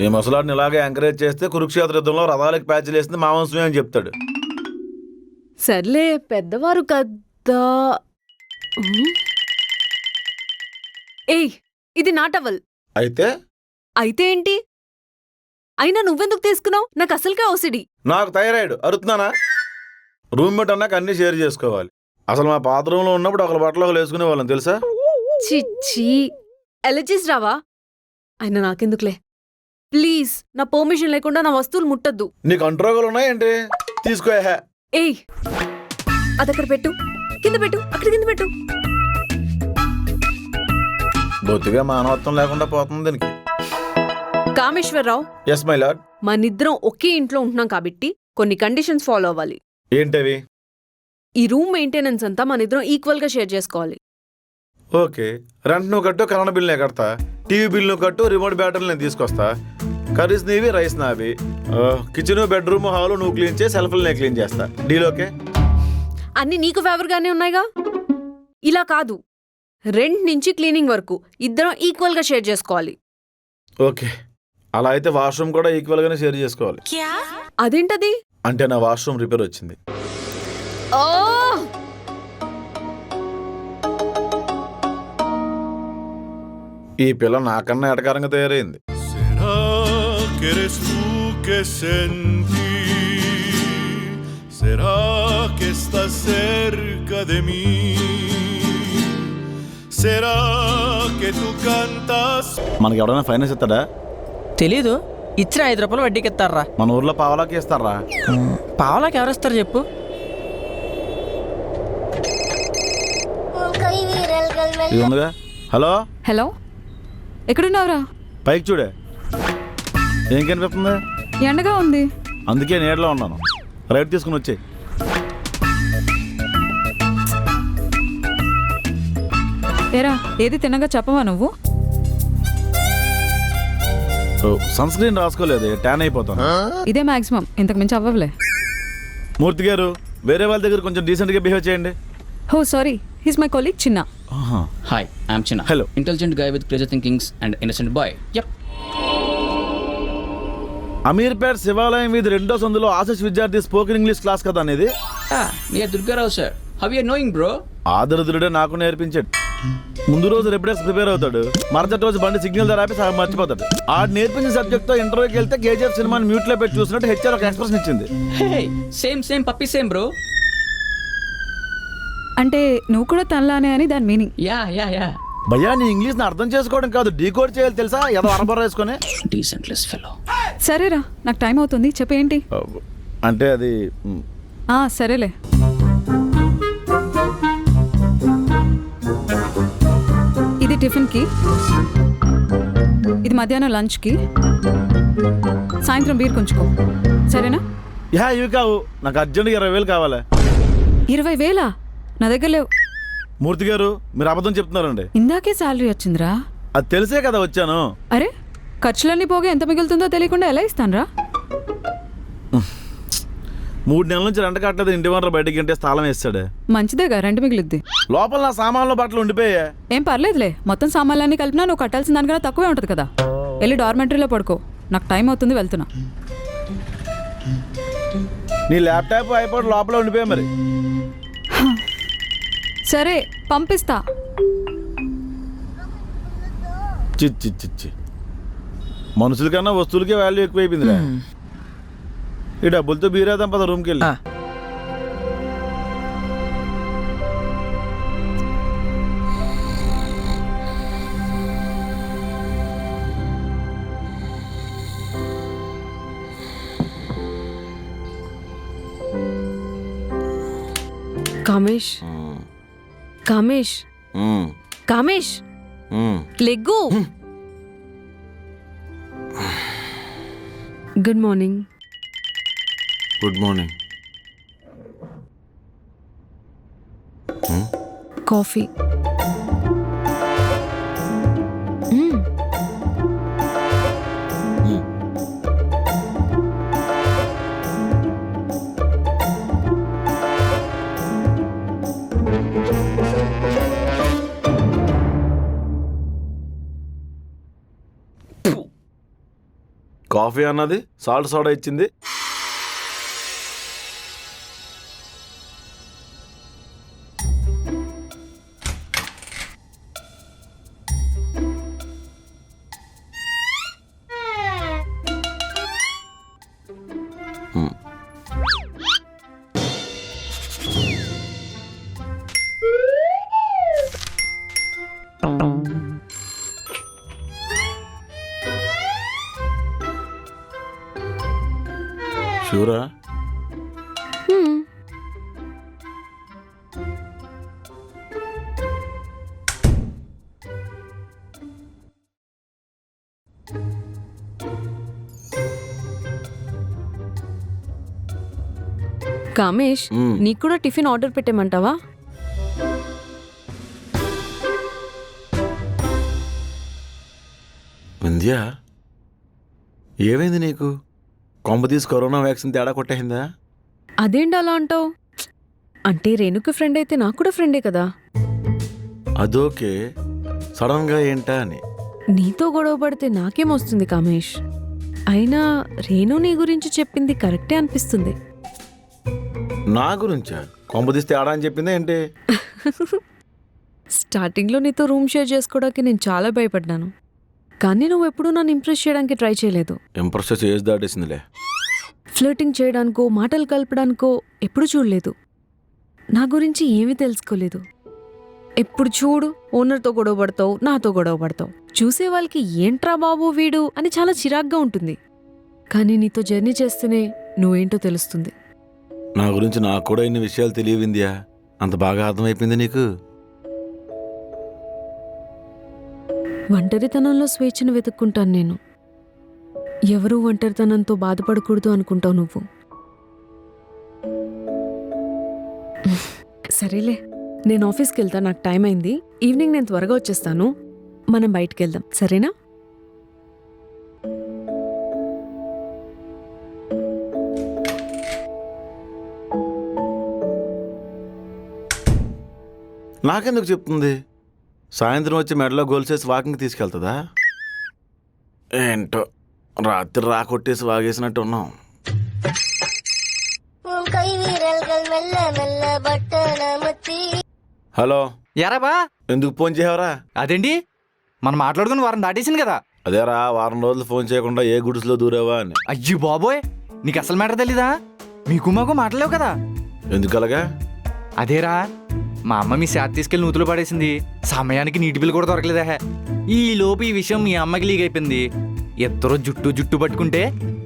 ఈ ముసలాడిని ఇలాగే ఎంకరేజ్ చేస్తే కురుక్షేత్ర యుద్ధంలో రథాలకు ప్యాచ్లు వేసింది మా వంశమే అని చెప్తాడు. సర్లే, పెద్దవారు కదా. ఏయ్, ఇది నా టవల్. అయితే అయితే ఏంటి? అయినా నువ్వెందుకు తీసుకున్నావు? నాకు అసలుకే ఓసిడి. నాకు థైరాయిడ్ అరుతున్నానా? రూమ్మేట్ అన్నాక అన్ని షేర్ చేసుకోవాలి. అసలు మా పాత రూమ్లో ఉన్నప్పుడు ఒకరి బట్టలు ఒకరు వేసుకునే వాళ్ళం తెలుసా? చిచ్చి, ఎలర్జీస్ రావా? అయినా నాకెందుకులే. ప్లీజ్ నా పర్మిషన్ లేకుండా నా వస్తువులు ముట్టద్దు. నీకు అంట్రోగాలు ఉన్నాయేంటి? తీసుకో. ఏయ్, అదక్కడ పెట్టు, కింద పెట్టు, అక్కడ కింద పెట్టు. బొత్తిగా మానవత్వం లేకుండా పోతుంది దీనికి. Kameswararao, yes my lord. మనిద్దరం ఒకే ఇంట్లో ఉంటున్నాం కాబట్టి కొన్ని కండిషన్స్ ఫాలో అవ్వాలి. ఏంటవి? ఈ రూమ్ మెయింటెనెన్స్ అంతా మనిద్దరం ఈక్వల్ గా షేర్ చేసుకోవాలి. ఓకే, రెంట్ నువ్వు కట్టు, కరెంట్ బిల్ నేను కడతా, టీవీ బిల్ నువ్వు కట్టు, రిమోట్ బ్యాటరీలు నేను తీసుకొస్తా, కర్రీస్ నీవి, రైస్ నావి, కిచెన్, బెడ్రూమ్, హాల్ నువ్వు క్లీన్ చేసి సెల్ఫ్లు నేను క్లీన్ చేస్తా. Deal okay? అన్ని నీకు ఫేవర్ గానే ఉన్నాయిగా. ఇలా కాదు, రెంట్ నుంచి క్లీనింగ్ వరకు ఇద్దరం ఈక్వల్ గా షేర్ చేసుకోవాలి. ఓకే, అలా అయితే వాష్రూమ్ కూడా ఈక్వల్గానే షేర్ చేసుకోవాలి. అదేంటది? అంటే నా వాష్రూమ్ రిపేర్ వచ్చింది. ఈ పిల్ల నాకన్నా ఎటకారంగా తయారైంది. ¿Será que eres tú que sentí? ¿Será que estás cerca de mí? ¿Será que tú cantas? మనకి ఎవరైనా ఫైనాన్స్ ఇస్తాడా? తెలీదు. ఇచ్చిన 5 రూపాయలు వడ్డీకి ఇస్తారా? మన ఊర్లో పావలాకి ఇస్తారా? పావలాకి ఎవరిస్తారు చెప్పు? కై వీరల్గల్ ఇది ఉందిగా. హలో హలో, ఎక్కడున్నావురా? పైకి చూడే. ఏం కనిపిస్తుంది? ఎండగా ఉంది. అందుకే నీడలో ఉన్నాను. రైట్ తీసుకుని వచ్చే. ఏరా, ఏది తినగా చెప్పవా నువ్వు? సన్ స్క్రీన్ రాసుకోలేదు, ట్యాన్ అయిపోతాను. ఇదే మాక్సిమం, ఇంతకు మించి అవ్వలే. మూర్తి గారు, వేరే వాళ్ళ దగ్గర కొంచెం డీసెంట్గా బిహేవ్ చేయండి. హో సారీ, హీస్ మై కొలీగ్ చిన్న. Hi, I'm Chinna. Hello. Intelligent guy with crazy thinkings and innocent boy. Yep. Ameerpet శివాలయం వీధి 2వ సందులో ఆశిష్ విద్యార్థి స్పోకెన్ ఇంగ్లీష్ క్లాస్ కదా అనేది. Near Durgarao, sir. How are you knowing, bro? ఆదరుదుడే నాకు నేర్పించాడు. ముందు రోజు రెప్యుటెక్స్ ప్రిపేర్ అవుతాడు, మరుసటి రోజు బండి సిగ్నల్ ధర ఆపి సగం మర్చిపోతాడు. ఆడు నేర్పించిన సబ్జెక్ట్ తో ఇంటర్వ్యూకి వెళ్తే కేజీఎఫ్ సినిమాని మ్యూట్ లో పెట్టి చూసినట్టు హెచ్ఆర్ ఒక ఎక్స్ప్రెషన్ ఇచ్చింది. Hey, same puppy, same, bro. అంటే నువ్వు కూడా తనలానే అని దాని మీనింగ్. Yeah. భయ్యా, నీ ఇంగ్లీష్ ని అర్థం చేసుకోవడం కాదు, డీకోడ్ చేయాలి తెలుసా? ఏదో అరబర వేసుకొని. Decentless fellow. సరేరా, నాకు టైం అవుతుంది, చెప్పేంటి? అంటే అది సరేలే. ఇది టిఫిన్కి, ఇది మధ్యాహ్నం లంచ్కి, సాయంత్రం బీర్ కొంచుకో, సరేనా? ఇవి కావు, నాకు అర్జెంట్గా 20,000 కావాలి. 20,000? నా దగ్గర లేవు. మూర్తి గారు, మీరు అబద్ధం చెప్తున్నారండి. ఇందాకే శాలరీ వచ్చిందిరా. అది తెలిసే కదా వచ్చాను. అరే, ఖర్చులన్నీ పోగా ఎంత మిగులుతుందో తెలియకుండా ఎలా ఇస్తానురా? 3 నెలల నుంచి రెంట కట్టలేదు, ఇంటి వనరు బయటకి ఇంటే స్థలం వేస్తాడు. మంచిదేగా, రెంట్ మిగులుద్ది. లోపల నా సామాన్లు బట్టలు ఉండిపోయా. ఏం పర్లేదులే, మొత్తం సామాన్లన్నీ కలిపినా నువ్వు కట్టాల్సిన దానికన్నా తక్కువే ఉంటుంది కదా. వెళ్ళి డార్మెంటరీలో పడుకో, నాకు టైం అవుతుంది, వెళ్తున్నా. నీ ల్యాప్టాప్ ఐపాడ్ లోపల ఉండిపోయా మరి. సరే, పంపిస్తా. చిచ్చి మనుషుల కన్నా వస్తువులకే వాల్యూ ఎక్కువైపోయిందిరా. ఈ డబ్బులతో బీరేద్దాం పద రూమ్కి వెళ్ళి. Kamesh, leg. Good morning. Good morning. Coffee. Coffee అన్నది సాల్ట్ సోడా ఇచ్చింది. ఎవరా? కామేష్, నీకు కూడా టిఫిన్ ఆర్డర్ పెట్టేమంటావా? వింధ్యా, ఏమైంది నీకు? కొంప తీసి కరోనా వ్యాక్సిన్ తేడా కొట్టేసిందా? అదేంటి అలా అంటావు? అంటే రేణుకి ఫ్రెండ్ అయితే నాకు కూడా ఫ్రెండే కదా. అదోకే, సడన్ గా ఏంటా అని. నీతో గొడవ పడితే నాకేమొస్తుంది కామేష్? అయినా రేణు నీ గురించి చెప్పింది కరెక్టే అనిపిస్తుంది. నా గురించా? కొంప తీసి తేడా అని చెప్పిందా ఏంటి? స్టార్టింగ్లో నీతో రూమ్ షేర్ చేసుకోవడానికి నేను చాలా భయపడ్డాను, కానీ నువ్వు ఎప్పుడూ నన్ను ఇంప్రెస్ చేయడానికి ట్రై చేయలేదు. ఇంప్రెస్ చేసి దాటేసిందిలే. ఫ్లర్టింగ్ చేయడానికో మాటలు కలపడానికో ఎప్పుడు చూడలేదు. నా గురించి ఏమీ తెలుసుకోలేదు. ఎప్పుడు చూడు ఓనర్తో గొడవ పడతావు, నాతో గొడవ పడతావు. చూసే వాళ్ళకి ఏంట్రా బాబు వీడు అని చాలా చిరాగ్గా ఉంటుంది. కానీ నీతో జర్నీ చేస్తేనే నువ్వేంటో తెలుస్తుంది. నా గురించి నాకు కూడా ఇన్ని విషయాలు తెలియవిందియా? అంత బాగా అర్థమైపోయింది నీకు? ఒంటరితనంలో స్వేచ్ఛను వెతుక్కుంటాను నేను. ఎవరూ ఒంటరితనంతో బాధపడకూడదు అనుకుంటావు నువ్వు. సరేలే, నేను ఆఫీస్కి వెళ్తా, నాకు టైం అయింది. ఈవినింగ్ నేను త్వరగా వచ్చేస్తాను. మనం బయటికి వెళ్దాం, సరేనా? నాకెందుకు చెప్తుంది? సాయంత్రం వచ్చి మెడలో గోల్సేసి వాకింగ్ తీసుకెళ్తుందా ఏంటో? రాత్రి రాకొట్టేసి వాగేసినట్టు ఉన్నాం. உன் கை வீரல்கள் மெல்ல மெல்ல பட்டனமுத்தி. హలో, ఎరా బా, ఎందుకు ఫోన్ చేయవరా? అదేంటి మనం మాట్లాడుకుని వారం దాటేసింది కదా. అదేరా, వారం రోజులు ఫోన్ చేయకుండా ఏ గుడిసెలో దూరావా అని. అయ్యి బాబోయ్, నీకు అసలు మ్యాటర్ తెలీదా? మీకు మాకు మాట్లాడలేవు కదా. ఎందుకు అలాగా? అదేరా, మా అమ్మ మీ శాత తీసుకెళ్లి నూతులు పడేసింది. సమయానికి నీటి బిల్లు కూడా దొరకలేదా. ఈ లోపు ఈ విషయం మీ అమ్మకి లీక్ అయిపోయింది. ఎత్తరో జుట్టు పట్టుకుంటే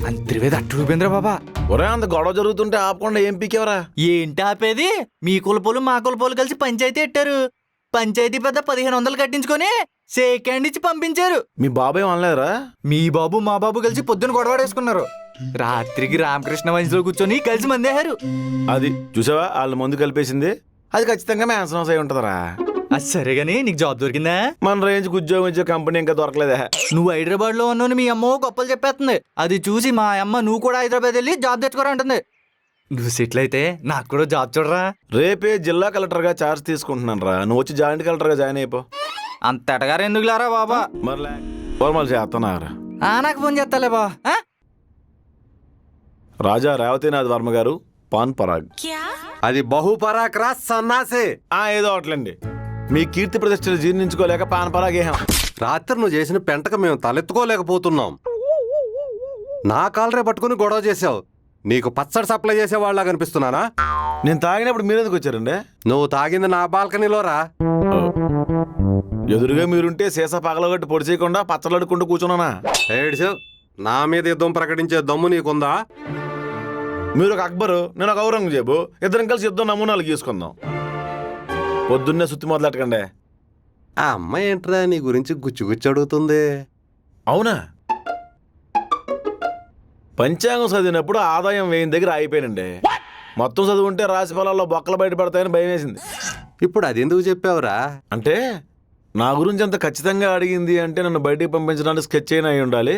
అంతర్వేది అట్టుపోయిందిరా బాబా. ఒరే, అంత గొడవ జరుగుతుంటే ఆపకుండా ఏం పీకేవరా? ఏంటి ఆపేది? మీ కులపోలు మా కులపోలు కలిసి పంచాయతీ పెట్టారు. పంచాయతీ పెద్ద 1500 కట్టించుకొని సేకండ్ ఇచ్చి పంపించారు. మీ బాబాయ్ అనలేరా? మీ బాబు మా బాబు కలిసి పొద్దున గొడవాడేసుకున్నారు. రాత్రికి రామకృష్ణ వంశలో కూర్చొని కలిసి మందేశారు. అది చూసావా, వాళ్ళ ముందు కలిపేసింది. అది ఖచ్చితంగా మ్యాన్సన్ అయి ఉంటదరా. అది సరే గానీ నీకు జాబ్ దొరికిందా? మన రేంజ్కి ఉద్యోగం ఇచ్చే కంపెనీ ఇంకా దొరకలేదా? నువ్వు హైదరాబాద్ లో ఉన్నావు, మీ అమ్మ గొప్పలు చెప్పేస్తుంది. అది చూసి మా అమ్మ నువ్వు కూడా హైదరాబాద్ వెళ్ళి జాబ్ తెచ్చుకోరా అంటుంది. నువ్వు సెటిల్ అయితే నాకు కూడా జాబ్ చూడరా. రేపే జిల్లా కలెక్టర్ గా చార్జ్ తీసుకుంటున్నాను రా. నువ్వు వచ్చి జాయింట్ కలెక్టర్ గా జాయిన్ అయిపో. అంత ఎటగారు ఎందుకు లేరా బాబా? మరి ఫార్మల్ చేస్తున్నారా? నాకు ఫోన్ చేస్తాలే బా. రాజా రేవతినాథ్ వర్మ గారు, పాన్ పరాగ్. అది బహుపరాక్రా సన్నాసే. ఏదో ఒకట్లండి. మీ కీర్తి ప్రతిష్టలు జీర్ణించుకోలేక పాన్ పరాగ్ ఏహాం. రాత్రి నువ్వు చేసిన పెంటక మేము తలెత్తుకోలేకపోతున్నాం. నా కాలరే పట్టుకుని గొడవ చేసావు. నీకు పచ్చడి సప్లై చేసేవాళ్ళ కనిపిస్తున్నానా? నేను తాగినప్పుడు మీరెందుకు వచ్చారండి? నువ్వు తాగింది నా బాల్కనీలో రా. ఎదురుగా మీరుంటే సీసా పగలగొట్టి పొడి చేయకుండా పచ్చళ్ళడుకుంటూ కూర్చున్నానా? ఏడ్చావు. నా మీద యుద్ధం ప్రకటించే దమ్ము నీకుందా? మీరు ఒక అక్బరు, నేను ఒక ఔరంగజేబు, ఇద్దరం కలిసి యుద్ధం నమూనాలు గీసుకుందాం. పొద్దున్నే సుత్తి మొదలెట్టకండి. ఆ అమ్మాయి ఏంట్రా నీ గురించి గుచ్చి అడుగుతుంది? అవునా? పంచాంగం చదివినప్పుడు ఆదాయం 1000 దగ్గర అయిపోయానండి. మొత్తం చదువుంటే రాశి ఫలాల్లో బొక్కలు బయటపడతాయని భయం వేసింది. ఇప్పుడు అదెందుకు చెప్పావురా? అంటే నా గురించి అంత ఖచ్చితంగా అడిగింది అంటే నన్ను బయటికి పంపించడానికి స్కెచ్ అయినా అయి ఉండాలి,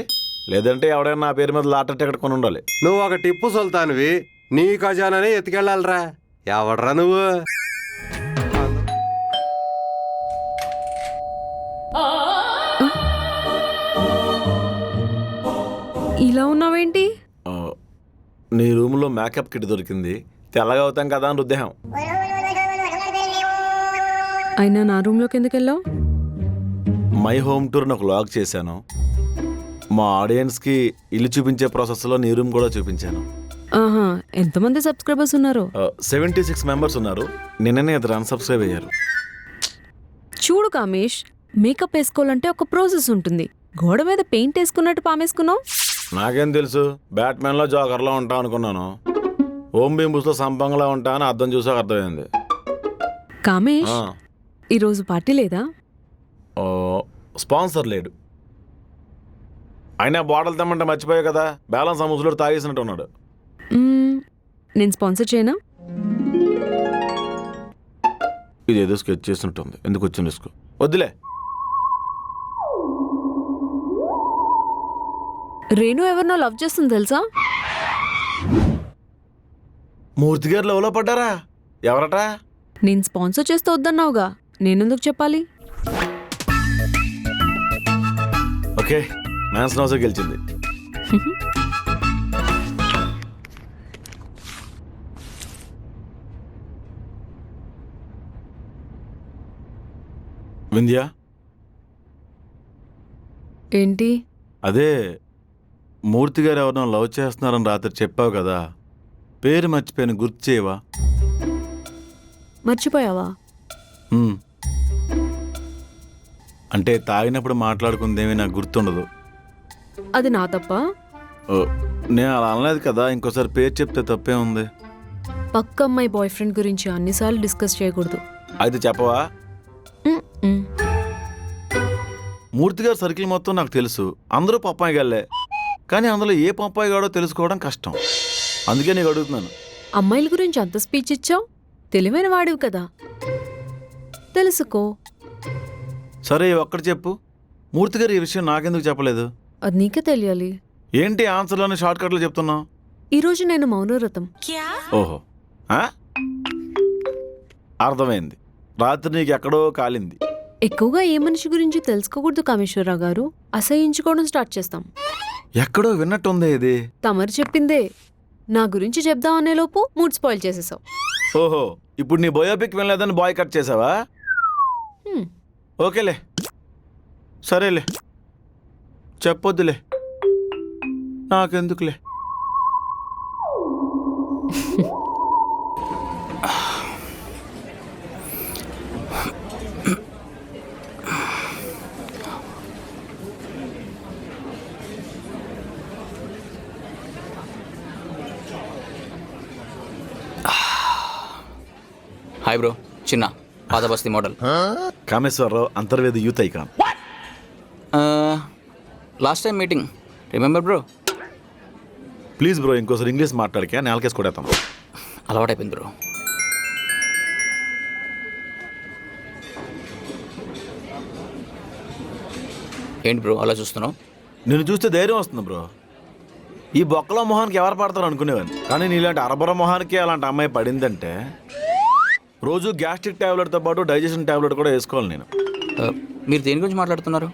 లేదంటే ఎవడైనా నా పేరు మీద లాటరీ టికెట్ కొని ఉండాలి. నువ్వు ఒక టిప్పు సుల్తాన్వి, నీ ఖజానానే ఎత్తుకెళ్ళాలరా. ఎవడ్రా నువ్వు? ఇలా ఉన్నావేంటి? నీ రూమ్లో మేకప్ కిట్ దొరికింది, తెల్లగా అవుతాం కదా అని ఉద్దేశం. అయినా నా రూమ్లోకి ఎందుకు వెళ్ళావు? మై హోమ్ టూర్ని ఒక లాగ్ చేశాను. మా ఆడియన్స్కి ఇల్లు చూపించే ప్రాసెస్లో నీ రూమ్ కూడా చూపించాను. ఆహా, ఎంతమంది సబ్స్క్రైబర్స్ ఉన్నారు? 76 మెంబర్స్ ఉన్నారు. నిన్ననే ఇద్దరు అన్సబ్స్క్రైబ్ అయ్యారు. చూడు కామేష్, మేకప్ వేసుకోవాలంటే ఒక ప్రాసెస్ ఉంటుంది. గోడ మీద పెయింట్ వేసుకున్నట్టు పామేసుకున్నావు. నాకేం తెలుసు బ్యాట్మెన్లో జోకర్లో ఉంటా అనుకున్నాను. ఓం బింబుస్లో సంపంగలా ఉంటా అని అర్థం చూసాక అర్థమైంది. కామేష్, ఆ, ఈరోజు పార్టీ లేదా? ఓ, స్పాన్సర్ లేడు. అయినా బాటిల్ తెమ్మంటే మర్చిపోయా కదా, బ్యాలెన్స్ ఆ ముసలోడు తాగేసినట్టు ఉన్నాడు. నేను స్పాన్సర్ చేయనా? ఇది ఏదో స్కెచ్ చేసినట్టుంది, ఎందుకు వచ్చిన రిస్క్, వద్దులే. రేణు ఎవరినో లవ్ చేస్తుంది తెలుసా? మూర్తి గారు లవ్లో పడ్డారా? ఎవరట? నేను స్పాన్సర్ చేస్తే వద్దన్నావుగా, నేనెందుకు చెప్పాలి? ఓకే, మ్యాన్స్ నౌస్ గెలిచింది. వింధ్యా, ఏంటి? అదే మూర్తి గారు ఎవరినో లవ్ చేస్తున్నారని రాత్రి చెప్పావు కదా, పేరు మర్చిపోయిన గుర్తు చేయవా? మర్చిపోయావా? హ్మ్. అంటే తాగినప్పుడు మాట్లాడుకుందేమీ నాకు గుర్తుండదు. అది నా తప్ప? ఓ, నేను అలా అనలేదు కదా, ఇంకోసారి పేరు చెప్తే తప్పే ఉంది. పక్క అమ్మాయి బాయ్ ఫ్రెండ్ గురించి అన్నిసార్లు డిస్కస్ చేయకూడదు. అయితే చెప్పవా? మ్. మూర్తి గారి సర్కిల్ మొత్తం నాకు తెలుసు, అందరూ పప్పాయి గాళ్ళే. కానీ అందులో ఏ పప్పాయి గాడో తెలుసుకోవడం కష్టం, అందుకే నీకు అడుగుతున్నాను. అమ్మాయిల గురించి అంత స్పీచ్ ఇచ్చావు, తెలివైన వాడివి కదా, తెలుసుకో. సరే ఒక్కటి చెప్పు, మూర్తి గారు ఈ విషయం నాకెందుకు చెప్పలేదు? అది నీకే తెలియాలి. ఏంటి ఆన్సర్లోనే షార్ట్ కట్లు చెప్తున్నావు? ఈరోజు నేను మౌనవ్రతం. ఓహో, ఆ? అర్థమైంది, రాత్రి నీకు ఎక్కడో కాలింది. ఎక్కువగా ఏ మనిషి గురించి తెలుసుకోకూడదు కామేశ్వరరావు గారు, అసహించుకోవడం స్టార్ట్ చేస్తాం. ఎక్కడో విన్నట్టుందే ఇది. తమరు చెప్పిందే, నా గురించి చెప్దాం అనేలోపు మూడ్ స్పాయిల్ చేసేసావు. ఓహో, ఇప్పుడు నీ బయోపిక్ వినలేదని బాయ్ కట్ చేసావా? ఓకేలే, సరేలే, చెప్పొద్దులే, నాకెందుకులే. హాయ్ బ్రో, చిన్న పాదబస్తీ model. Kameswararao Antarveda youth icon. Last time meeting remember bro? Please bro, ఇంకోసారి ఇంగ్లీష్ మాట్లాడితే నేలకేసి కొడేస్తాం. అలవాటైపోయింది బ్రో. ఏంటి బ్రో అలా చూస్తున్నావు? నిన్ను చూస్తే ధైర్యం వస్తుంది బ్రో. ఈ బొక్కల మొహానికి ఎవరు పడతారు అనుకునేవాడిని, కానీ నీలాంటి అరబర మొహానికి అలాంటి అమ్మాయి పడిందంటే రోజు గ్యాస్ట్రిక్ టాబ్లెట్తో పాటు డైజెషన్ టాబ్లెట్ కూడా వేసుకోవాలి నేను. మీరు దేని గురించి మాట్లాడుతున్నారు?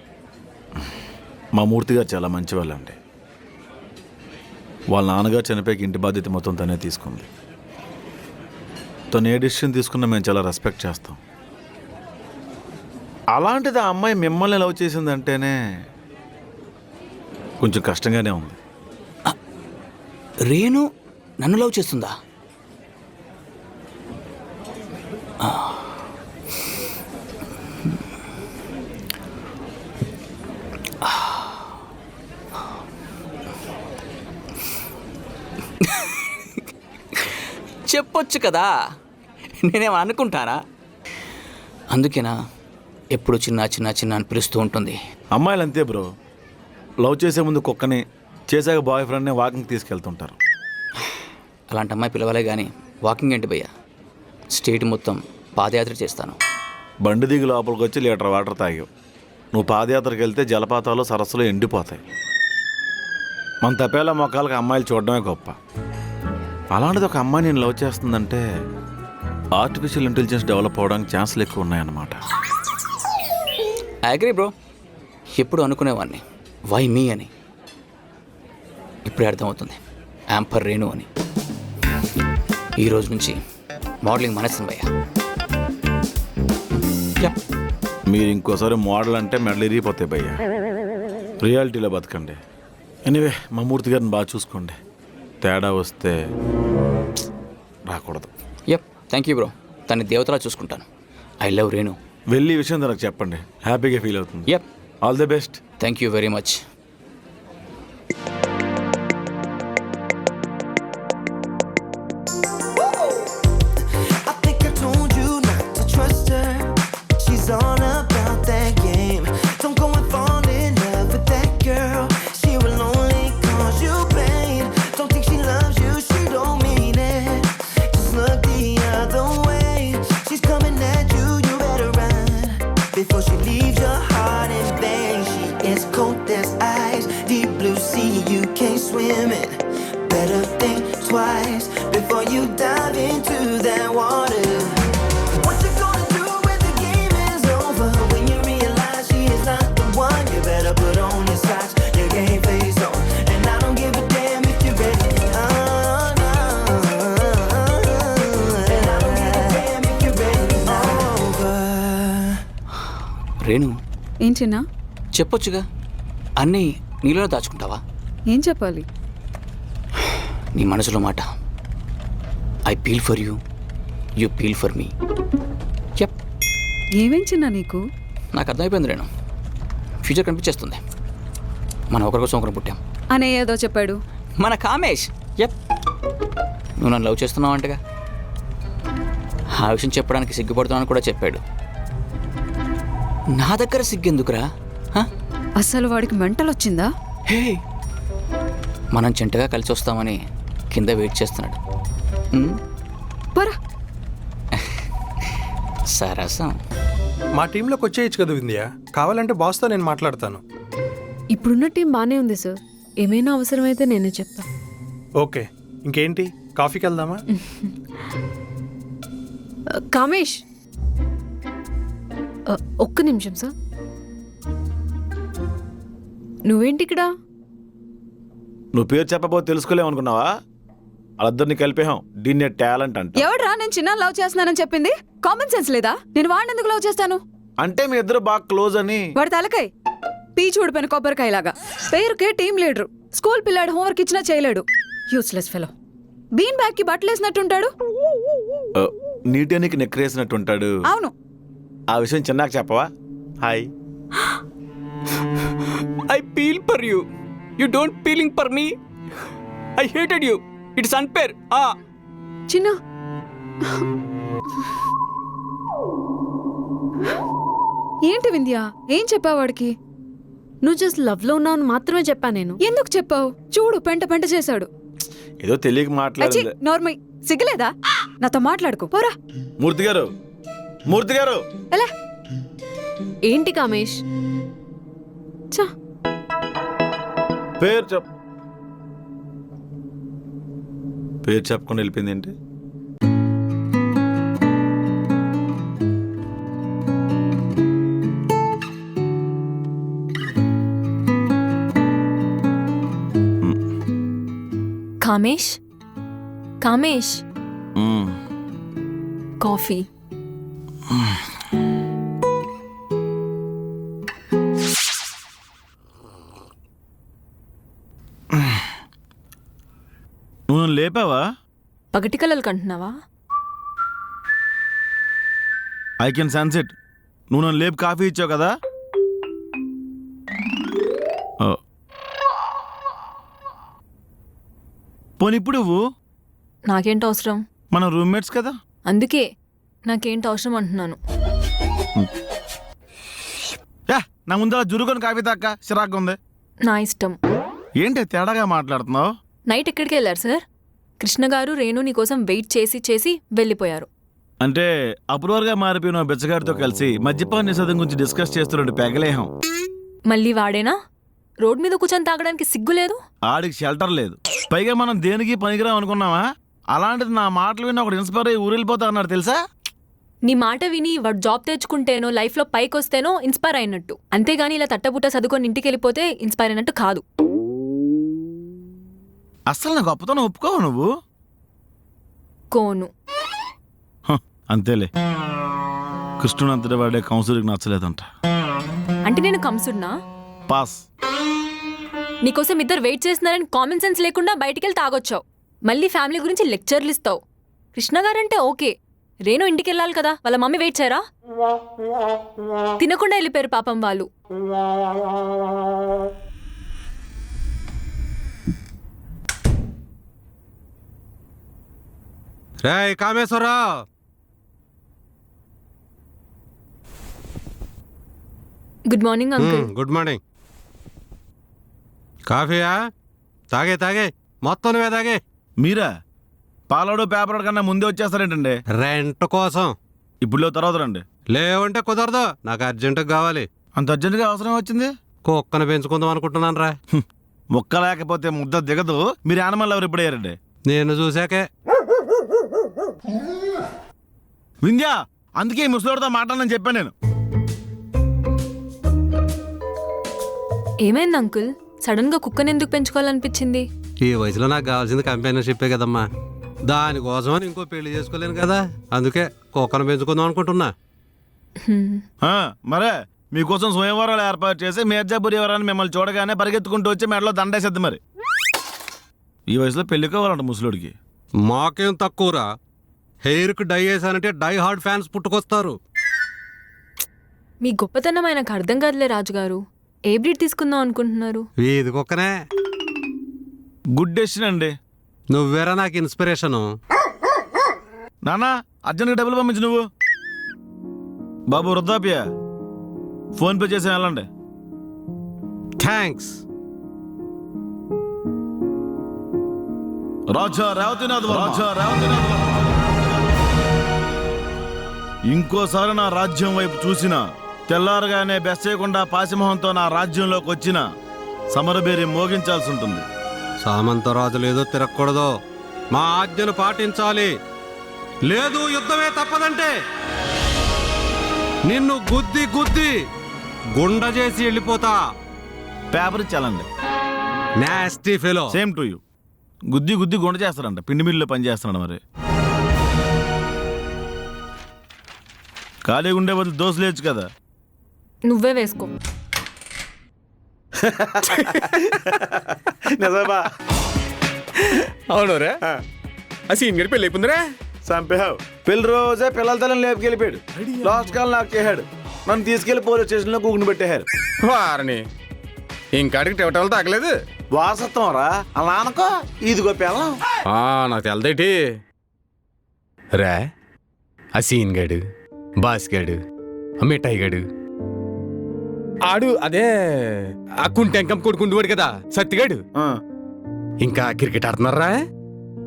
మా మూర్తి గారు చాలా మంచివాళ్ళండి. వాళ్ళ నాన్నగారు చనిపోయి ఇంటి బాధ్యత మొత్తం తనే తీసుకుంది. తను ఏ డిసిషన్ తీసుకున్నా మేము చాలా రెస్పెక్ట్ చేస్తాం. అలాంటిది ఆ అమ్మాయి మిమ్మల్ని లవ్ చేసిందంటేనే కొంచెం కష్టంగానే ఉంది. రేణు నన్ను లవ్ చేస్తుందా? చెప్పొచ్చు కదా, నేనేమో అనుకుంటానా? అందుకేనా ఎప్పుడు చిన్న చిన్న చిన్న అని పిలుస్తూ ఉంటుంది. అమ్మాయిలు అంతే బ్రో, లవ్ చేసే ముందు కుక్కని, చేశాక బాయ్ ఫ్రెండ్ని వాకింగ్ తీసుకెళ్తుంటారు. అలాంటి అమ్మాయి పిలవాలే కానీ వాకింగ్ ఏంటి భయ్యా? స్టేట్ మొత్తం పాదయాత్ర చేస్తాను. బండి దిగి లోపలికి వచ్చి లీటర్ వాటర్ తాగావు. నువ్వు పాదయాత్రకు వెళ్తే జలపాతాలు సరస్సులు ఎండిపోతాయి. మన తపేలా మొక్కలకి అమ్మాయిలు చూడడమే గొప్ప. అలాంటిది ఒక అమ్మాయి నేను లవ్ చేస్తుందంటే ఆర్టిఫిషియల్ ఇంటెలిజెన్స్ డెవలప్ అవ్వడానికి ఛాన్సులు ఎక్కువ ఉన్నాయన్నమాట. Agree bro. ఎప్పుడు అనుకునేవాడిని వై మీ అని, ఇప్పుడే అర్థమవుతుంది యాంపర్ రేణు అని. ఈ రోజు నుంచి మోడలింగ్ మానేస్తాను భయ్యా. మీరు ఇంకోసారి మోడల్ అంటే మెడలు ఇరిగిపోతాయి భయ్యా. రియాలిటీలో బతకండి. ఎనీవే, మా మూర్తి గారిని బాగా చూసుకోండి. తేడా వస్తే రాకూడదు. Yup, thank you bro. తన్ని దేవతలా చూసుకుంటాను. I love Renu. వెళ్ళి ఈ విషయం తనకు చెప్పండి, హ్యాపీగా ఫీల్ అవుతుంది. Yup, all the best. Thank you very much. into that water. What you gonna do when the game is over? When you realize she is not the one, you better put on your socks, your game face on. And I don't give a damn if you're ready. No. And I don't give a damn if you're ready. Over. Renu, ఏం చిన్నా? చెప్పొచ్చుగా, అన్నీ నీలోనే దాచుకుంటావా? ఏం చెప్పాలి? నీ మనసులో మాట. I peel for you, you peel for me. చెప్. ఏమేం చిన్నా నీకు? నాకు అర్థమైపోయింది రేణు, ఫ్యూచర్ కనిపించేస్తుంది. మనం ఒకరికోసం ఒకరు పుట్టాం అనే ఏదో చెప్పాడు మన కామేష్. చెప్. నువ్వు నన్ను లవ్ చేస్తున్నావు అంటగా, ఆ విషయం చెప్పడానికి సిగ్గుపడుతున్నాను కూడా చెప్పాడు. నా దగ్గర సిగ్గెందుకురా? అసలు వాడికి మెంటల్ వచ్చిందా? హే, మనం చెంటగా కలిసి వస్తామని కింద వెయిట్ చేస్తున్నాడు. పరా సరసం. మా టీంలోకి వచ్చేయచ్చు కదా వింధ్య, కావాలంటే బాస్తో నేను మాట్లాడతాను. ఇప్పుడున్న టీం బాగానే ఉంది సార్, ఏమైనా అవసరమైతే నేనే చెప్తా. ఓకే, ఇంకేంటి, కాఫీకి వెళ్దామా? కామేష్, ఒక్క నిమిషం సార్. నువ్వేంటి ఇక్కడ? నువ్వు పేరు చెప్పబోతే తెలుసుకోలేవు అనుకున్నావా? వాళ్ళిద్దరిని కలిపేహాం, దీన్నే టాలెంట్ అంట. ఎవడ్రా నేను చిన్న లవ్ చేస్తున్నానని చెప్పింది? కామన్ సెన్స్ లేదా? నేను వాడిని ఎందుకు లవ్ చేస్తాను? అంటే మీ ఇద్దరు బాగా క్లోజ్ అని. వాడి తలకాయ పీచు ఊడిపోయిన కొబ్బరికాయలాగా, పేరుకే టీం లీడరు, స్కూల్ పిల్లాడు హోంవర్క్ ఇచ్చినా చేయలేడు. Useless fellow. బీన్ బ్యాగ్ కి బట్టలు వేసినట్టుంటాడు. నీటికి నెక్కరేసినట్టు ఉంటాడు. అవును. ఆ విషయం చిన్నాక చెప్పవా? Hi. I peel for you. You don't peeling for me. I hated you. It's unfair. చిన్న ఏంటి వింధ్య, ఏం చెప్పావు వాడికి? నువ్వు జస్ట్ లవ్లో ఉన్నావు అని మాత్రమే చెప్పా నేను. ఎందుకు చెప్పావు? చూడు పెంట పెంట చేశాడు. ఏదో తెలియక మాట్లాడి. నార్మల్ సిగ్గులేదా? నాతో మాట్లాడుకో పోరా. మూర్తి గారు, మూర్తి గారు. ఎలా? ఏంటి కామేష్? చా, పేరు చెప్పకుండా వెళ్ళిపోయింది ఏంటి? కామేష్, కామేష్, కాఫీ. నువ్వు లేపావా? పగటి కలలు కంటున్నావా? I can sense it. నువ్వు నన్ను లేపు కాఫీ ఇచ్చావు కదా. పోనీ ఇప్పుడు నువ్వు. నాకేంటి అవసరం? మనం రూమ్మేట్స్ కదా. అందుకే నాకేంటి అవసరం అంటున్నాను. నా ముందు జురుకొని కాఫీ తాక్క చిరాగ్గా ఉంది. నా ఇష్టం. ఏంటి తేడాగా మాట్లాడుతున్నావు? నైట్ ఎక్కడికి వెళ్ళారు సార్? కృష్ణ గారు రేణు నీ కోసం వెయిట్ చేసి చేసి వెళ్ళిపోయారు. అంటే అప్రూవర్గా మారిపోయిన బెచ్చగారితో కలిసి మద్యపాన నిషేధం గురించి డిస్కస్ చేస్తున్నట్టు పెగలేహం. మళ్ళీ వాడేనా? రోడ్ మీద కూర్చొని తాగడానికి సిగ్గు లేదు? ఆడికి షెల్టర్ లేదు. పైగా మనం దేనికి పనికిరాం అనుకున్నావా? అలాంటిది నా మాటలు విని ఒకటి ఇన్స్పైర్ అయ్యి ఊరెళ్ళిపోతా అన్నాడు తెలుసా? నీ మాట విని వాడు జాబ్ తెచ్చుకుంటేనో లైఫ్లో పైకి వస్తేనో ఇన్స్పైర్ అయినట్టు, అంతేగాని ఇలా తట్టబుట్ట చదువుకొని ఇంటికి వెళ్ళిపోతే ఇన్స్పైర్ అయినట్టు కాదు. అసలు నా గొప్పతనం ఒప్పుకోవు నువ్వు? కోను. అంతేలే, కృష్ణుడు అంతటి వాడే కౌన్సిలింగ్ నచ్చలేదంట. అంటే నేను కంసుడినా? పాస్. నీకోసం ఇద్దరు వెయిట్ చేస్తున్నారని కామన్ సెన్స్ లేకుండా బయటికెళ్ళి తాగొచ్చావు. మళ్ళీ ఫ్యామిలీ గురించి లెక్చర్లు ఇస్తావు. కృష్ణ గారంటే ఓకే, రేణు ఇంటికి వెళ్ళాలి కదా, వాళ్ళ మమ్మీ వెయిట్ చేయరా? తినకుండా వెళ్ళిపోయారు పాపం వాళ్ళు. రేయ్ Kameswararao, good morning uncle. Good morning. కాఫీయా? తాగే తాగే, మొత్తం నువ్వే తాగే. మీరా? పాలోడు పేపర్ కన్నా ముందే వచ్చేస్తారేంటండి? రెంట్ కోసం. ఇప్పుడు తర్వాత రండి. లేవంటే కుదరదు, నాకు అర్జెంటుగా కావాలి. అంత అర్జెంటుగా అవసరం వచ్చింది? కుక్కను పెంచుకుందాం అనుకుంటున్నాను రా. ముక్క లేకపోతే ముద్ద దిగదు. మీరు యానిమల్ ఎవరు ఎప్పుడయ్యారండి? నేను చూశాకే. వింధ్యా, అందుకే ఈ ముసలితో మాట్లాడనని చెప్పాను నేను. ఏమైంది అంకుల్? సడన్ గా కుక్కని ఎందుకు పెంచుకోవాలనిపించింది? ఈ వయసులో నాకు కావాల్సింది కంపానియన్షిప్పే కదమ్మా. దానికోసమని ఇంకో పెళ్లి చేసుకోలేను కదా, అందుకే కుక్కను పెంచుకుందాం అనుకుంటున్నా. మరే మీకోసం స్వయంవరాలు ఏర్పాటు చేసి మీర్జాపూర్ ఎవరని మిమ్మల్ని చూడగానే పరిగెత్తుకుంటూ వచ్చి మెడలో దండేసేద్ది. మరి ఈ వయసులో పెళ్లి కావాలంట ముసలుడికి. మాకేం తక్కువరా, హెయిర్కి డై వేసానంటే డై హార్డ్ ఫ్యాన్స్ పుట్టుకొస్తారు. మీ గొప్పతనం ఆయనకు అర్థం కాదులే రాజుగారు. ఏ బ్రీడ్ తీసుకుందాం అనుకుంటున్నారు? వీధి కుక్కనే. గుడ్ డెసిషన్ అండి. నువ్వేరా నాకు ఇన్స్పిరేషను. నానా అర్జెంట్గా డబ్బులు పంపించు నువ్వు. బాబు వృద్ధాప్య ఫోన్ పే చేసి వెళ్ళండి. థ్యాంక్స్. రాజా రేవతినాథ్ ఇంకోసారి నా రాజ్యం వైపు చూసినా, తెల్లారగానే బెస్ చేయకుండా పాసిమోహంతో నా రాజ్యంలోకి వచ్చిన సమరబేరి మోగించాల్సి ఉంటుంది. సామంతరాజు లేదో తిరగకూడదు, మా ఆజ్ఞను పాటించాలి. లేదు యుద్ధమే తప్పదంటే నిన్ను గుద్ది గుద్ది గుండ చేసి వెళ్ళిపోతా. పేపర్ ఇచ్చాలండి. Nasty fellow. Same to you. గుద్ది గుద్ది గుండ చేస్తారంట, పిండి మిల్లులో పని చేస్తున్నాడు. మరి ఖాళీగా ఉండే బదులు దోశ లేచ్చు కదా. నువ్వే వేసుకో. నిజమా? అవును రా, ఆ సీన్ గడి పెళ్ళి అయిపోయిందిరా. చంపేహావు. పెళ్లి రోజే పిల్లల తల్లిని లేపుకెళ్ళిపోయాడు. లాస్ట్ కాల్ నాకు చేశాడు. నన్ను తీసుకెళ్లి పోలీస్ స్టేషన్లో కూకుని పెట్టేశారు. వారిని ఇంకాడికి టెవటాలు తాగలేదు. వాసత్వం రా అలా అనుకో. ఇదిగో పిల్లం. నాకు తెలదేటి రా. ఆ సీన్ గడు, బాస్ గడు, ఆ మిఠాయి గడు, ఆడు అదే ఆ కుంటెంకం కొడుకుంటువాడు కదా సత్తిగాడు. ఇంకా క్రికెట్ ఆడుతున్నారా?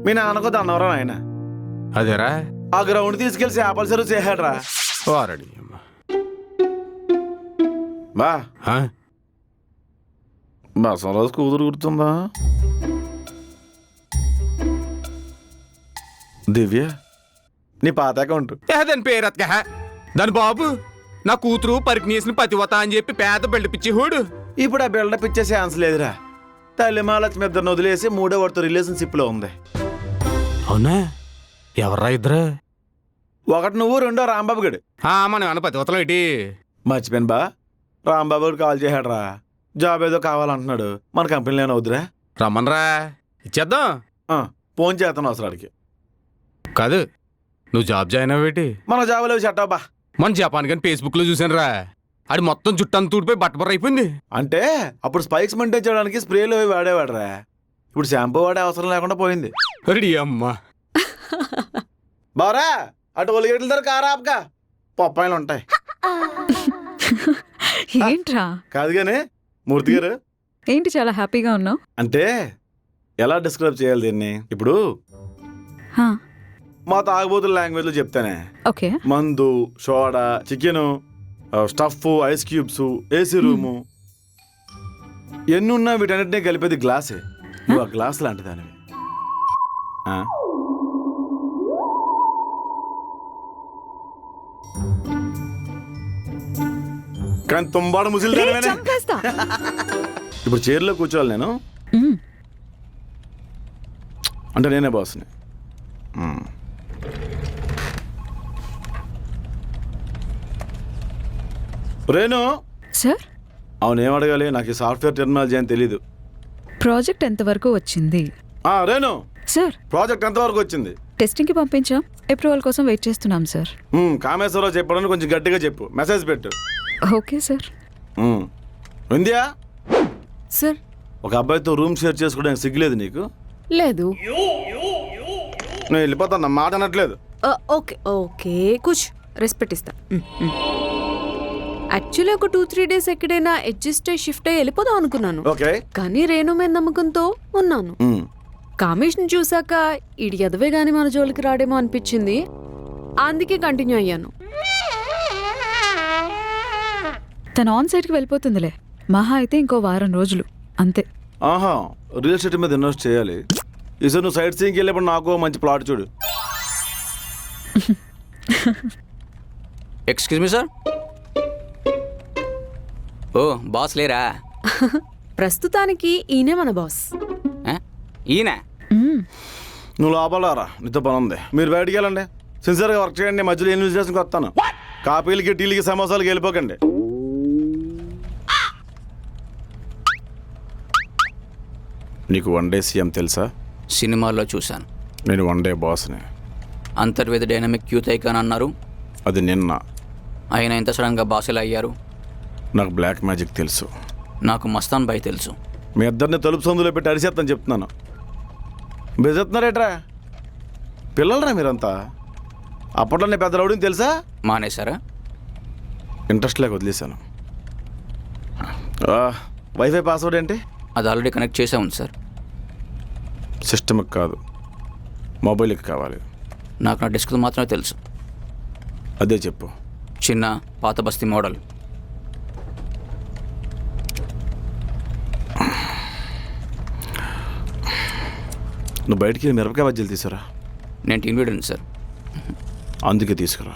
మీ నాన్నకు దన్నవరా ఆయన. అదేరా ఆ గ్రౌండ్ తీసుకెళ్లి చేపల చెరువు చేశాడు రా. వారడి బా బసం రోజు కూతురు గుర్తుందా? దివ్య నీ పాత అకౌంట్. దాని పేరు అతక దాని బాబు నా కూతురు పరికినేసిన పతివత అని చెప్పి పేద బెల్ట్ పిచ్చి హోడు. ఇప్పుడు ఆ బిల్డప్ ఇచ్చే ఛాన్స్ లేదురా. తల్లి మహాలక్ష్మి ఇద్దరిని వదిలేసి మూడో వాడితో రిలేషన్షిప్ లో ఉంది. అవునా? ఎవర్రా ఇద్దరు? ఒకటి నువ్వు, రెండో రాంబాబు గడు. మనం అన్న పతివతలో ఏంటి మర్చిపోయాను బా. రాంబాబు గడు కాల్ చేశాడు రా. జాబ్ ఏదో కావాలంటున్నాడు. మన కంపెనీలో ఏమైనా వద్దురా? రమ్మనరా, ఇచ్చేద్దాం. ఫోన్ చేస్తాను అవసరానికి. కాదు నువ్వు జాబ్ జాయిన్ అవ్వేటి? మన జాబులో చెట్టావు బా. మన జపాన్ కానీ ఫేస్బుక్ లో చూసాను రా. అది మొత్తం జుట్టు అంత ఊడిపోయి బట్టబర్ర అయిపోయింది. అంటే అప్పుడు స్పైక్స్ మెయింటైన్ చేయడానికి స్ప్రేలు అవి వాడేవాడు రా. ఇప్పుడు షాంపూ వాడే అవసరం లేకుండా పోయింది. రెడీ అమ్మా. బారా అటు ఒలిగేట్ల దగ్గర కారా ఆపగా పప్పాయిలు ఉంటాయి. ఏంట్రా? కాదు గానీ మూర్తి గారు ఏంటి చాలా హ్యాపీగా ఉన్నావు? అంటే ఎలా డిస్క్రైబ్ చేయాలి దీన్ని? ఇప్పుడు మా తాగుబోతుల లాంగ్వేజ్ లో చెప్తానే. ఓకే. మందు, soda, chicken, stuff, ice cubes, AC room ఎన్నున్నా వీటన్నిటినీ కలిపేది గ్లాసే. నువ్వు ఆ గ్లాస్ లాంటి దానివి. కానీ తుంబాడు ముసిలి. ఇప్పుడు చైర్లో కూర్చోవాలి నేను. అంటే నేనే బాస్ని. రేణు సార్. అవునేం అడగాలి? నాకు ఈ సాఫ్ట్వేర్ టెక్నాలజీ అని తెలీదు. ప్రాజెక్ట్ ఎంతవరకు వచ్చింది? రేణు సార్, ప్రాజెక్ట్ ఎంతవరకు వచ్చింది? టెస్టింగ్కి పంపించాం. అప్రూవల్ కోసం వెయిట్ చేస్తున్నాం సార్. కామేశ్వరరావు చెప్పడానికి కొంచెం గట్టిగా చెప్పు. మెసేజ్ పెట్టు. Okay sir. వింధ్యా సార్. ఒక అబ్బాయితో రూమ్ షేర్ చేసుకోవడానికి సిగ్గులేదు నీకు? లేదు. నేను వెళ్ళిపోతాను, మాట అనట్లేదు. ఓకే ఓకే కూర్చ్, రెస్పెక్ట్ ఇస్తా. యాక్చువల్లీ ఒక 2-3 డేస్ ఎక్కడైనా అడ్జస్ట్ అయ్యి షిఫ్ట్ అయ్యి వెళ్ళిపోదాం అనుకున్నాను. ఓకే. కానీ రేణు మీద నమ్మకంతో ఉన్నాను. కామేష్ని చూసాక ఈడి ఎదవే గాని మన జోలికి రాడేమో అనిపించింది. అందుకే కంటిన్యూ అయ్యాను. తను ఆన్ సైట్కి వెళ్ళిపోతుందిలే. మహా అయితే ఇంకో వారం రోజులు అంతే. ఆహా, రియల్ ఎస్టేట్ మీద ఇన్వెస్ట్ చేయాలి. ఈసారి నువ్వు సైట్ సీయింగ్కి వెళ్ళినప్పుడు నాకు మంచి ప్లాట్ చూడు. Excuse me sir. ఓ బాస్ లేరా? ప్రస్తుతానికి ఈయనే మన బాస్. ఆ? ఈయన నువ్వు లోపలరా, నీతో పని ఉంది. మీరు బయటికి వెళ్ళండి, సిన్సియర్గా వర్క్ చేయండి. మధ్యలో ఏం చేసుకుని వస్తాను. కాపీలకి టీలకి సమోసాలకి వెళ్ళిపోకండి. నీకు వన్ డే సీఎం తెలుసా? సినిమాల్లో చూశాను. నేను వన్ డే బాస్ని. అంతర్వేద డైనమిక్ యూత్ ఐకాన్ అన్నారు. అది నిన్న. ఆయన ఎంత సడన్గా బాస్ ఎలా అయ్యారు? నాకు బ్లాక్ మ్యాజిక్ తెలుసు. నాకు మస్తాన్ బాయ్ తెలుసు. మీ ఇద్దరిని తలుపు సందులో పెట్టి అరిసేస్తాను చెప్తున్నాను. బెజెత్తున్నారేట్రా? పిల్లలరా మీరంతా? అప్పట్లో నేను పెద్ద రౌడీని తెలుసా? మానేశారా? ఇంట్రెస్ట్ లేక వదిలేశాను. వైఫై పాస్వర్డ్ ఏంటి? అది ఆల్రెడీ కనెక్ట్ చేసే ఉంది సార్. సిస్టమ్కి కాదు, మొబైల్కి కావాలి. నాకు నా డెస్క్ మాత్రమే తెలుసు. అదే చెప్పు. చిన్న పాత బస్తీ మోడల్. నువ్వు బయటికి మిరపకాయ బజ్జీలు తీసుకురా. నేను టీమ్ లీడర్ని సార్. అందుకే తీసుకురా.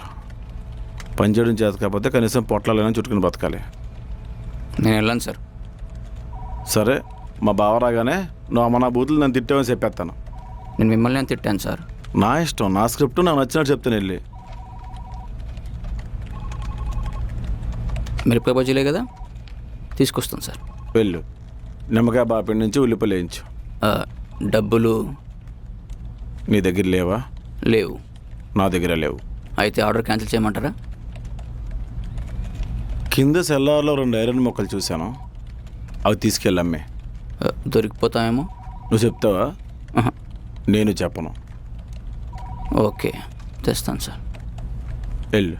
పని చేయడం చేత కాకపోతే కనీసం పొట్లాలైనా చుట్టుకుని బతకాలి. నేను వెళ్ళాను సార్. సరే, మా బావ రాగానే నువ్వు అమ్మ నా బూతులు నన్ను తిట్టావని చెప్పేస్తాను. నేను మిమ్మల్ని అని తిట్టాను సార్. నా ఇష్టం, నా స్క్రిప్ట్ నాకు నచ్చినట్టు చెప్తాను. వెళ్ళి మిరపకాయ బజ్జీలే కదా, తీసుకొస్తాను సార్. వెళ్ళు. నిమ్మకాయ బాపిండి నుంచి ఉల్లిపల్లి వేయించు. డబ్బులు నీ దగ్గర లేవా? లేవు. నా దగ్గర లేవు. అయితే ఆర్డర్ క్యాన్సిల్ చేయమంటారా? కింద సెల్లార్లో 2 ఐరన్ మొక్కలు చూశాను, అవి తీసుకెళ్ళమ్మే. దొరికిపోతామేమో. నువ్వు చెప్తావా? నేను చెప్పను. ఓకే, తెస్తాను సార్. వెళ్ళు.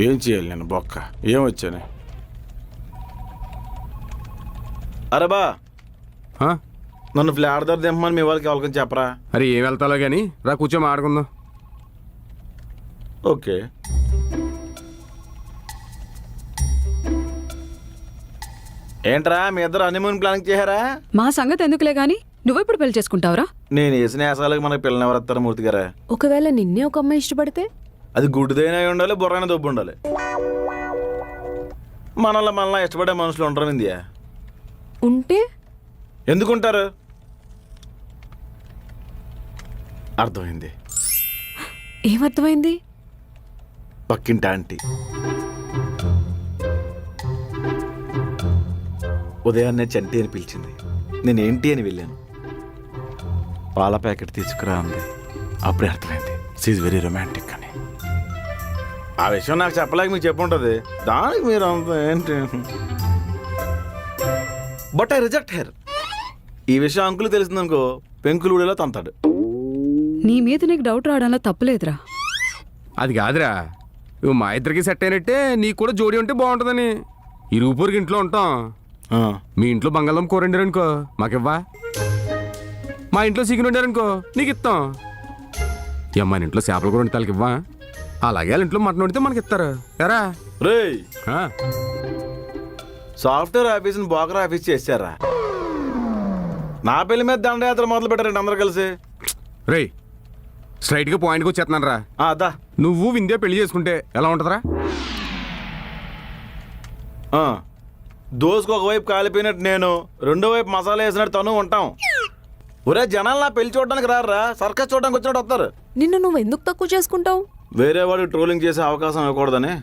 ఏం చేయాలి నేను బొక్క? ఏం వచ్చాను? అరే బా, నన్ను ఫ్లాట్ ధర దింపమని మీ వాళ్ళకి ఎవరికని చెప్పరా? అరే ఏం వెళ్తాలో కానీ రా, కూర్చో మాట్లాడుకుందాం. ఓకే. ఏంట్రా మీ ఇద్దరు హనీమూన్ ప్లానింగ్ చేశారా? మా సంగతి ఎందుకులే గాని నువ్వెప్పుడు పెళ్లి చేసుకుంటావురా? నేను వేసిన వేసాలకు మనకి పిల్లని ఎవరు వస్తారా మూర్తి గారా? ఒకవేళ నిన్నే ఒక అమ్మాయి ఇష్టపడితే? అది గుడ్డుదైనా ఉండాలి, బుర్రైన దొబ్బు ఉండాలి. మనల్ని ఇష్టపడే మనుషులు ఉండరు ఇండియా. ఉంటే ఎందుకుంటారు? అర్థమైంది. ఏమర్థమైంది? పక్కింటి ఆంటీ ఉదయాన్నే చంటి అని పిలిచింది. నేనేంటి అని వెళ్ళాను. పాల ప్యాకెట్ తీసుకురా అంది. అప్పుడే అర్థమైంది షీఈ్ వెరీ రొమాంటిక్ అని. ఆ విషయం నాకు చెప్పలేక మీకు చెప్పుంటుంది. దానికి మీరు అంత ఏంటి? But I reject her. ఈ విషయం అంకులు తెలిసిందనుకో పెంకులు ఊడేలా తంతాడు. నీ మీద నీకు డౌట్ రావడంలో తప్పులేదురా. అది కాదురా, ఇవి మా ఇద్దరికి సెట్ అయినట్టే నీకు కూడా జోడి ఉంటే బాగుంటుందని. ఇరుగుపూరికి ఇంట్లో ఉంటాం. మీ ఇంట్లో బంగాళం కూర వండారనుకో మాకివ్వా. మా ఇంట్లో చికెన్ వండారనుకో నీకు ఇస్తాం. మన ఇంట్లో చేపల కూర వండి తలకి ఇవ్వా. అలాగే వాళ్ళ ఇంట్లో మటన్ వండితే మనకి ఇస్తారు. ఎరా రేయ్, సాఫ్ట్వేర్ ఆఫీస్ని బోకర్ ఆఫీస్ చేశారా? నా పెళ్లి మీద దండయాత్ర మొదలు పెట్టారండి అందరు కలిసి. రే స్ట్రైట్గా పాయింట్కి వచ్చేస్తున్నాను రా. అదా నువ్వు వింధ్య పెళ్లి చేసుకుంటే ఎలా ఉంటుందిరా? దోసుకు ఒకవైపు కాలిపోయినట్టు నేను, రెండో వైపు మసాలా వేసినట్టు తను ఉంటాం. ఒరే జనాలు నా పెళ్లి చూడడానికి రారా, సర్కస్ చూడడానికి వచ్చినట్టు వస్తారు. నిన్ను నువ్వు ఎందుకు తక్కువ చేసుకుంటావు? వేరే వాడికి ట్రోలింగ్ చేసే అవకాశం ఇవ్వకూడదని.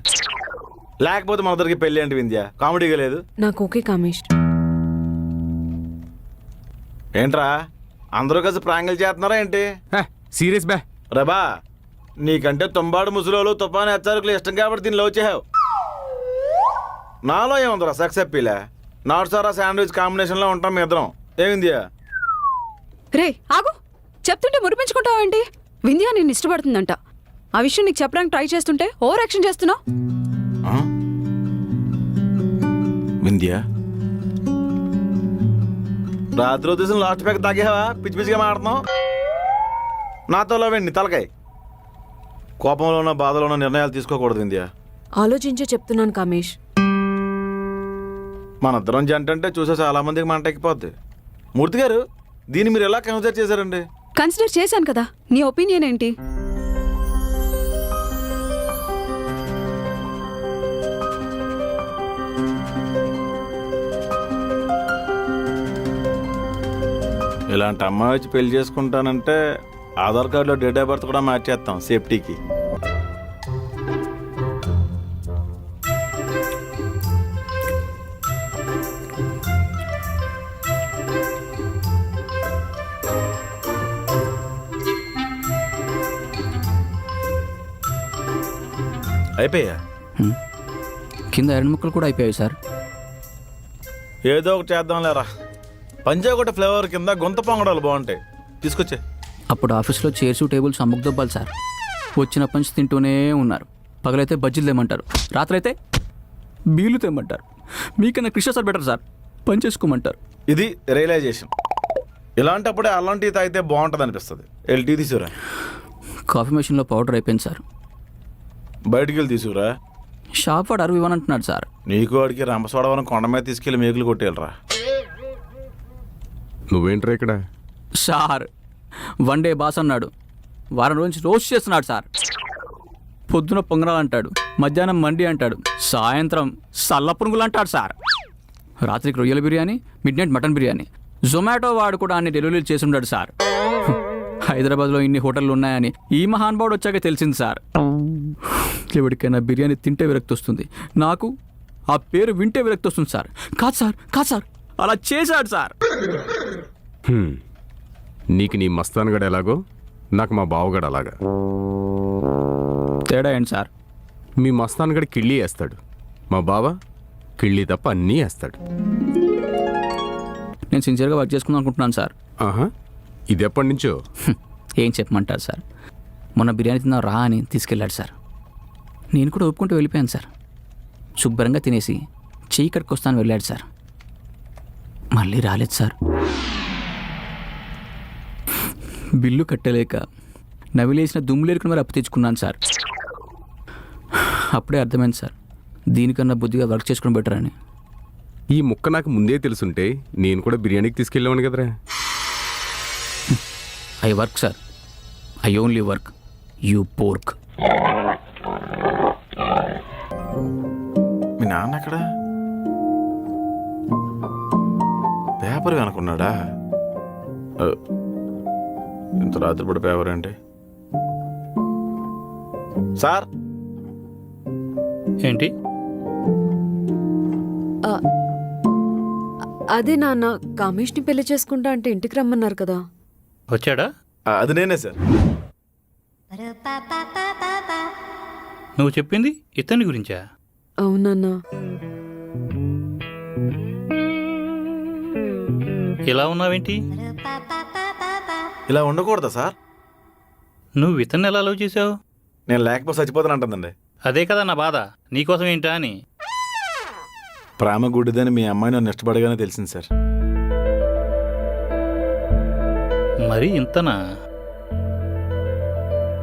లేకపోతే మన దగ్గరికి పెళ్లి అంటే వింధ్య కామెడీగా లేదు. నాకు ఓకే కామేష్. ఏంట్రా అందరూ కలిసి ప్రాంగిల్ చేస్తున్నారా ఏంటి? సీరియస్ బే రబా, నీకంటే తొంబాడు ముసలోలు తుఫాను హెచ్చరికలు ఇష్టం కాబట్టి దీన్ని లవ్ చేసావు. నాలో ఏముందిరా సెక్స్ అప్పీలే. నాట్ సారా శాండ్విచ్ కాంబినేషన్లో ఉంటాం మీ ఇద్దరం. ఏమిందియా? రే ఆగు, చెప్తుంటే మురిపించుకుంటావేంటి? వింధ్య నిన్ను ఇష్టపడుతుందంట. ఆ విషయం నీకు చెప్పడానికి ట్రై చేస్తుంటే ఓవర్ యాక్షన్ చేస్తున్నావు. వింధ్య రాత్రి ఉద్దేశం లాస్ట్ ప్యాక్ తాగేవా? పిచ్చి పిచ్చిగా మాడుతున్నావు. నాతో లవ్వండి తలకాయ. కోపంలో ఉన్న బాధలో ఉన్న నిర్ణయాలు తీసుకోకూడదు వింధ్య. ఆలోచించే చెప్తున్నాను కామేష్. మనిద్దరం జంట అంటే చూసే చాలా మందికి మంట ఎక్కిపోద్ది. మూర్తి గారు, దీన్ని మీరు ఎలా కన్సిడర్ చేశారండి? కన్సిడర్ చేశాను కదా, నీ ఒపీనియన్ ఏంటి? ఇలాంటి అమ్మాయి వచ్చి పెళ్లి చేసుకుంటానంటే ఆధార్ కార్డులో డేట్ ఆఫ్ బర్త్ కూడా మార్చేస్తాం సేఫ్టీకి. అయిపోయా? కింద ఐరన్ ముక్కలు కూడా అయిపోయాయి సార్. ఏదో ఒకటి చేద్దాం లేరా. పంజాగుట్ట ఫ్లేవర్ కింద గుంత పొంగడాలు బాగుంటాయి, తీసుకొచ్చే. అప్పుడు ఆఫీస్లో చైర్స్ టేబుల్స్ అమ్ముకుదొబ్బాలి సార్. వచ్చిన పంచి తింటూనే ఉన్నారు. పగలైతే బజ్జీలు తెమ్మంటారు, రాత్రైతే బీలు తెమ్మంటారు. మీకన్నా కృష్ణ సార్ బెటర్ సార్, పని చేసుకోమంటారు. ఇది రియలైజేషన్. ఇలాంటప్పుడే అలాంటి తాగితే బాగుంటుంది అనిపిస్తుంది. వెళ్ళి టీ తీసుకురా. కాఫీ మెషిన్లో పౌడర్ అయిపోయింది సార్. బయటికి వెళ్ళి తీసుకురా. షాప్ వాడు అరువు ఇవ్వనంటున్నాడు సార్. నీకు వాడికి రంపసోడవరం కొండ మీద తీసుకెళ్ళి మేకులు కొట్టేళ్ళరా. నువ్వేంట్రా ఇక్కడ? సార్ వన్ డే బాస్ అన్నాడు, వారం రోజు రోస్ట్ చేస్తున్నాడు సార్. పొద్దున పొంగనాలు అంటాడు, మధ్యాహ్నం మండి అంటాడు, సాయంత్రం సల్ల పునుగులు అంటాడు సార్. రాత్రికి రొయ్యల biryani, mid night mutton biryani. Zomato వాడు కూడా అన్ని డెలివరీలు చేసి ఉన్నాడు సార్. హైదరాబాద్లో ఇన్ని హోటళ్ళు ఉన్నాయని ఈ మహానుభావుడు వచ్చాక తెలిసింది సార్. ఎవరికైనా బిర్యానీ తింటే విరక్తి వస్తుంది, నాకు ఆ పేరు వింటే విరక్తి వస్తుంది సార్. కాదు సార్, కాదు సార్, అలా చేశాడు సార్. నీకు నీ మస్తాన్ గడ ఎలాగో నాకు మా బావగడ అలాగా. తేడా ఏంటి సార్? మీ మస్తాన్ గడ కిళ్ళీ వేస్తాడు, మా బావ కిళ్ళీ తప్ప అన్నీ వేస్తాడు. నేను సిన్సియర్గా వర్క్ చేసుకుందాం అనుకుంటున్నాను సార్. ఆహా, ఇది ఎప్పటి నుంచో? ఏం చెప్పమంటారు సార్, మొన్న బిర్యానీ తిందాం రా అని తీసుకెళ్ళాడు సార్. నేను కూడా ఒప్పుకుంటూ వెళ్ళిపోయాను సార్. శుభ్రంగా తినేసి చెయ్యి కట్టుకొస్తాను వెళ్ళాడు సార్. మళ్ళీ రాలేదు సార్. బిల్లు కట్టలేక నవిలేసిన దుమ్ములేరుకుని మరి అప్పు తెచ్చుకున్నాను సార్. అప్పుడే అర్థమైంది సార్, దీనికన్నా బుద్ధిగా వర్క్ చేసుకుని బెటర్ అని. ఈ ముక్క నాకు ముందే తెలుసుంటే నేను కూడా బిర్యానీకి తీసుకెళ్ళాను కదరా. I work sir, I only work, you pork. మీ నాన్న ఎక్కడ? పేపర్ అనుకున్నాడా? ఇంత రాత్రిపూట పేపర్ ఏంటి సార్? ఏంటి? అదే నాన్న, కామేష్ని పెళ్లి చేసుకుంటా అంటే ఇంటికి రమ్మన్నారు కదా. వచ్చాడా? అది నేనే సార్. నువ్వు చెప్పింది ఇతని గురించా? అవునన్నా. ఇలా ఉన్నావేంటి? ఇలా ఉండకూడదా సార్? నువ్వు ఇతన్ని ఎలా లవ్ చేసావు? నేను లేకపోతే చచ్చిపోతాను అంటుందండి. అదే కదా నా బాధ, నీకోసం ఏంటా అని. ప్రేమ గుడ్డిదని మీ అమ్మాయి నన్ను ఇష్టపడగానే తెలిసింది సార్. మరి ఇంతనా?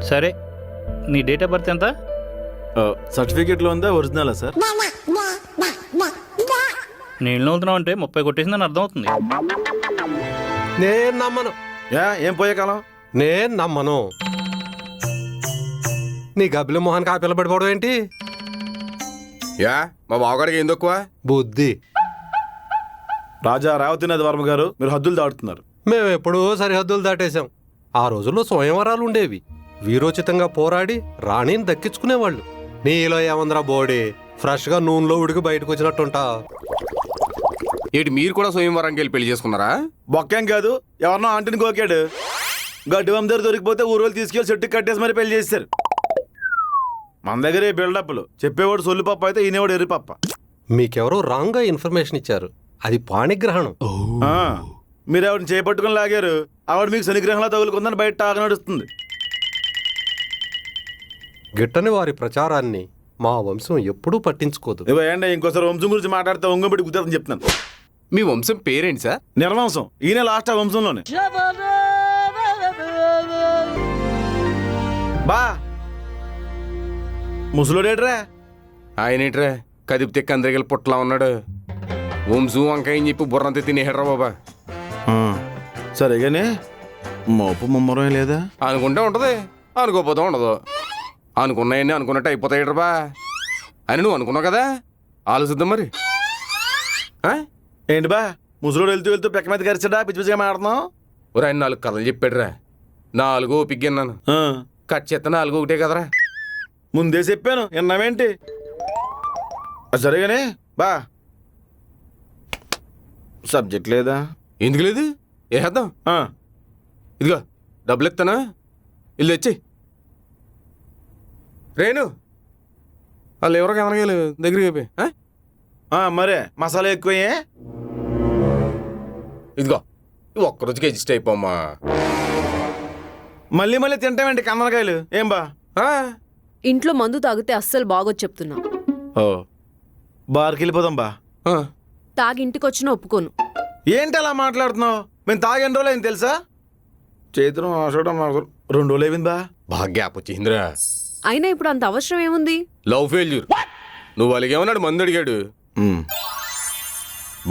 సరే, నీ డేట్ ఆఫ్ బర్త్ ఎంత? సర్టిఫికేట్లో ఉందా, ఒరిజినలా సార్? నేను అవుతున్నావు అంటే 30 కొట్టేసిందని అర్థం అవుతుంది. నేను నమ్మను. ఏం పోయే కాలం? నేను నమ్మను. నీ గబ్బిల మొహానికి ఆ పిల్ల పడిపోవడం ఏంటి? యా, మా బావగాడికి ఏం తక్కువ బుద్ధి. రాజా రేవతినాథ్ వర్మ గారు, మీరు హద్దులు దాటుతున్నారు. మేము ఎప్పుడూ సరిహద్దులు దాటేశాం. ఆ రోజుల్లో స్వయంవరాలు ఉండేవి. వీరోచితంగా పోరాడి రాణిని దక్కించుకునేవాళ్ళు. నీలో ఏమందరా బోడి, ఫ్రెష్గా నూనెలో ఉడికి బయటకు వచ్చినట్టుంటా. ఏంటి మీరు కూడా స్వయంవరానికి వెళ్ళి పెళ్లి చేసుకున్నారా? బొక్కేం కాదు, ఎవరినో ఆంటీని కోకాడు. గడ్డి వందరు దొరికిపోతే ఊరోళ్ళు తీసుకెళ్ళి చెట్టుకి కట్టేసి మరి పెళ్లి చేశారు. మన దగ్గర ఈ బిల్డప్లు చెప్పేవాడు సొల్లు పప్ప అయితే ఈయనవాడు ఎర్రి పప్ప. మీకెవరో రాంగ్గా ఇన్ఫర్మేషన్ ఇచ్చారు, అది పాణిగ్రహణం. మీరు ఆవిడని చేపట్టుకుని లాగారు, ఆవిడ మీకు శనిగ్రహంలో తగులుకుందని బయట టాక నడుస్తుంది. గిట్టని వారి ప్రచారాన్ని మా వంశం ఎప్పుడూ పట్టించుకోదు. ఏంటంటే ఇంకోసారి వంశం గురించి మాట్లాడితే వంగబెట్టి గుర్తని చెప్తున్నాను. మీ వంశం పేరేంటి సార్? నిర్వంశం. ఈయన లాస్ట్ ఆ వంశంలోనే. బా ముసలోడేట్రా? ఆయనేట్రా కదిపితే కందరిగల పుట్టలా ఉన్నాడు. వంశు వంకాయ అని చెప్పి బుర్రంతా తినేహడ్రా బాబా. సరే కానీ మోపు ముమ్మరం లేదా? అనుకుంటే ఉంటుంది, అనుకోపోతే ఉండదు. అనుకున్నాయన్నీ అనుకున్నట్టు అయిపోతాయి బా అని నువ్వు అనుకున్నావు కదా, ఆలోచిద్దాం మరి. ఏంటి బా ముసలోడు వెళ్తూ వెళ్తూ పెక్క మీద గరిచాడా? పిచ్చి పిచ్చిగా మాడుతున్నావు. ఒరే ఆయన 4 కథలు చెప్పాడురా, 4 ఓపిగ్గిన్నాను. కట్ చేస్తే 4 ఒకటే కదరా. ముందే చెప్పాను విన్నావేంటి? సరేగానే బా సబ్జెక్ట్ లేదా? ఎందుకు లేదు, వేసేద్దాం. ఇదిగో డబ్బులు ఇస్తానా, ఇల్లు వచ్చి రేణు వాళ్ళు ఎవరో కనగలు దగ్గరికి అయిపోయి. మరే మసాలా ఎక్కువే. ఇదిగో ఒక్కరోజుకి అడ్జస్ట్ అయిపోమ్మా. మళ్ళీ మళ్ళీ తింటామేంటి కన్నరకాయలు? ఏం బా ఇంట్లో మందు తాగితే అస్సలు బాగోదు చెప్తున్నా. ఓ బార్కి వెళ్ళిపోదాం బా. తాగి ఇంటికి వచ్చినా ఒప్పుకోను. ఏంటి అలా మాట్లాడుతున్నావు? మేము తాగెన్ని రోజులు అయింది తెలుసా? చైత్రం ఆషాఢం 2 రోజులు అయిపోయింది బా. బాగా గ్యాప్ వచ్చిందిరా. అయినా ఇప్పుడు అంత అవసరం ఏముంది? Love failure. నువ్వు అలిగేమన్నాడు, మందు అడిగాడు.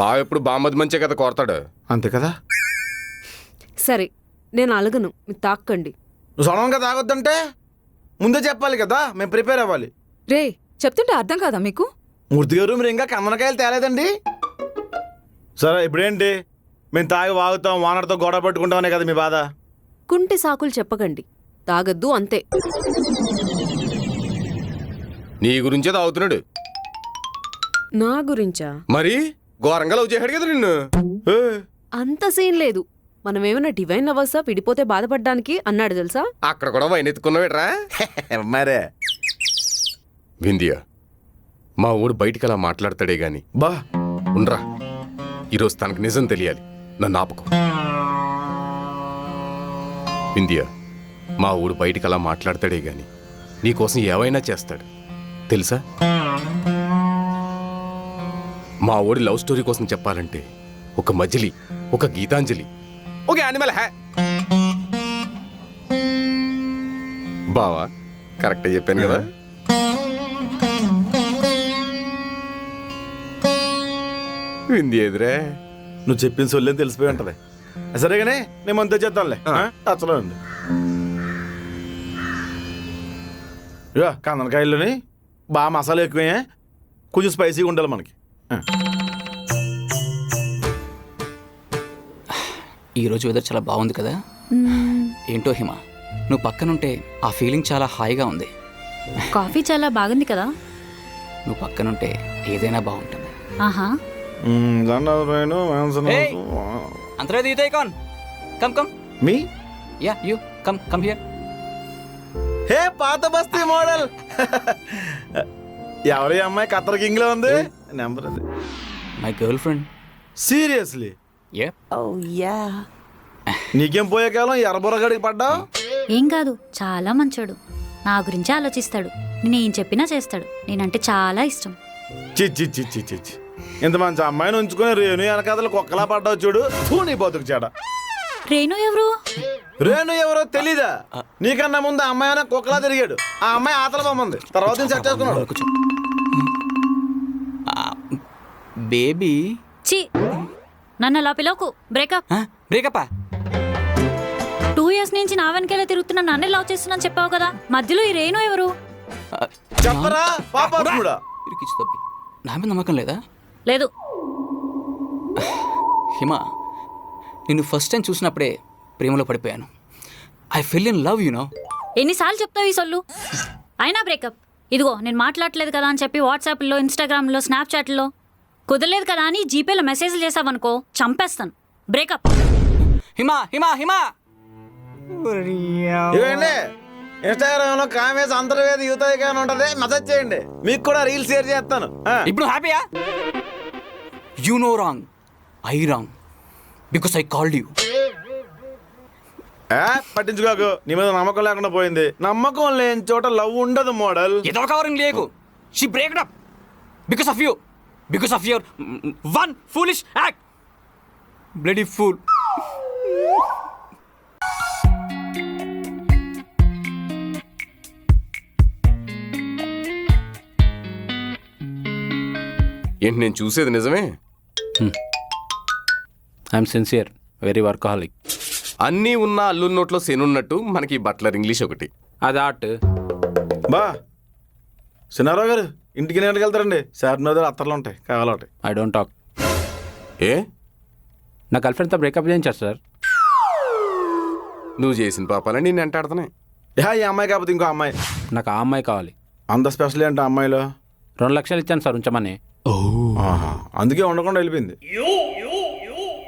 బాగా ఎప్పుడు బామ్మది మంచే కదా కోరతాడు. అంతే కదా. సరే నేను అలగను, మీరు తాక్కండి. నువ్వు సడన్గా తాగొద్దంటే ముందే చెప్పాలి కదా, మేము ప్రిపేర్ అవ్వాలి. రే చెప్తుంటే అర్థం కాదా మీకు? మూర్తి గారు మీరు ఇంకా కన్నరకాయలు తేలేదండి. సరే ఇప్పుడేంటి, మేము తాగి వాగుతాం, వానర్తో గొడవ పట్టుకుంటామనే కదా మీ బాధ? కుంటి సాకులు చెప్పకండి, తాగద్దు అంతే. నీ గురించే తాగుతున్నాడు. నా గురించా? మరి ఘోరంగా లవ్ చేశాడు కదా నిన్ను. అంత సీన్ లేదు. మనమేమైనా డివైన్ లవర్సా విడిపోతే బాధపడ్డానికి అన్నాడు తెలుసా? అక్కడ కూడా వైన్ ఎత్తుకున్నావేట్రా? మరే విందియా, మా ఊడు బయటికి అలా మాట్లాడతాడే గాని బా ఉండ్రా, ఈరోజు తనకు నిజం తెలియాలి. నన్ను ఆపకు. విందియా, మా ఊడు బయటికి అలా మాట్లాడతాడే గాని నీకోసం ఏవైనా చేస్తాడు తెలుసా? మా ఊడి లవ్ స్టోరీ కోసం చెప్పాలంటే ఒక మజిలీ, ఒక గీతాంజలి, ఒక యానిమల్ హ్యా. బావా కరెక్టే చెప్పాను కదా? వింది ఎదురే, నువ్వు చెప్పిన సొల్లేని తెలిసిపోయి ఉంటది. సరేగానే నేను అంతే చేద్దాంలే. టచ్లో ఉంది. ఇక కన్నరకాయల్లోని బాగా మసాలా ఎక్కువే, కొంచెం స్పైసీగా ఉండాలి మనకి. ఈరోజు వెదర్ చాలా బాగుంది కదా. ఏంటో హిమ, నువ్వు పక్కనుంటే ఆ ఫీలింగ్ చాలా హాయిగా ఉంది. కాఫీ చాలా బాగుంది కదా. నువ్వు పక్కనుంటే ఏదైనా బాగుంటుంది. ఆహా, అంతలో దిగుతాయి. Come come me ya you come come here. Hey పాత బస్తీ మోడల్. ఎవరి అమ్మాయి కత్తర్ కింగ్ లో ఉంది? నెంబర్ అది. My girl friend. Seriously? Yeah. నీకేం పోయే కాలం ఎర్రబొరగడికి పడ్డావు? ఏం కాదు, చాలా మంచోడు. నా గురించి ఆలోచిస్తాడు. నేనేం చెప్పినా చేస్తాడు. నేనంటే చాలా ఇష్టం. చిచ్చి చిచ్చి చిచ్చి, ఇంత మంచి అమ్మాయిని ఉంచుకొని రేణు వెనకాతలు కుక్కలా పడ్డావు చూడు. నీ బతుకు చేడ. రేణు ఎవరు? రేణు ఎవరో తెలీదా? నీకన్నా ముందు ఆ అమ్మాయి కుక్కలా తిరిగాడు. ఆ అమ్మాయి ఆతల బొమ్మంది, తర్వాత సెట్ చేసుకున్నాడు. బేబీ చి, నన్ను అలా పిలవకు. బ్రేకప్. బ్రేకప్? 2 years నుంచి నా వెనకాలే తిరుగుతున్నా, నన్నే లవ్ చేస్తున్నాను చెప్పావు కదా. మధ్యలో ఈ రేణు ఎవరు? చెప్పరా పాపా. నా మీద నమ్మకం లేదా? లేదు. హిమ, నిన్ను ఫస్ట్ టైం చూసినప్పుడే ప్రేమలో పడిపోయాను. I fell in love you know. ఎన్నిసార్లు చెప్తావు ఈ సొల్లు? అయినా బ్రేకప్. ఇదిగో నేను మాట్లాడలేదు కదా అని చెప్పి వాట్సాప్లో, ఇన్స్టాగ్రామ్లో, స్నాప్చాట్లో కుదరలేదు కదా అని జీపేలో మెసేజ్లు చేసావనుకో చంపేస్తాను. బ్రేకప్. హిమ హిమ హిమ. ఇవ్వండి, ఇన్స్టాగ్రామ్ లో కామేజ్ అంతర్వేది యూత్ ఐకాన్ ఉంటది, మెసేజ్ చేయండి. మీకు కూడా రీల్ షేర్ చేస్తాను. ఇప్పుడు హ్యాపీయా? You no wrong, I wrong, because I called you. పట్టించుకోకు, నీ మీద నమ్మకం లేకుండా పోయింది. నమ్మకం లేని చోట లవ్ ఉండదు మోడల్. ఏదో కవరింగ్ లేకు. She breaked up because of you, because of your one foolish act. Bloody fool. ఏంటి నేను చూసేది నిజమే? I'm sincere, very workaholic. అన్నీ ఉన్న అల్లు నోట్లో శనున్నట్టు మనకి బట్లర్ ఇంగ్లీష్ ఒకటి. అది ఆర్ట్. బా సినారావు గారు ఇంటికి నేను వెళ్తారండి. సార్ మీద అత్తర్లు ఉంటాయి కావాలంటే. I don't talk. ఏ నా గర్ల్ ఫ్రెండ్తో బ్రేకప్ చేయించారు సార్. నువ్వు చేసిన పాపాలని నేను వెంటాడుతున్నాయి. ఈ అమ్మాయి కాకపోతే ఇంకో అమ్మాయి. నాకు ఆ అమ్మాయి కావాలి. అంత స్పెషల్ ఏంటి అమ్మాయిలో? 2 లక్షలు ఇచ్చాను సార్ ఉంచమని. అందుకే ఉండకుండా వెళ్ళిపోయింది.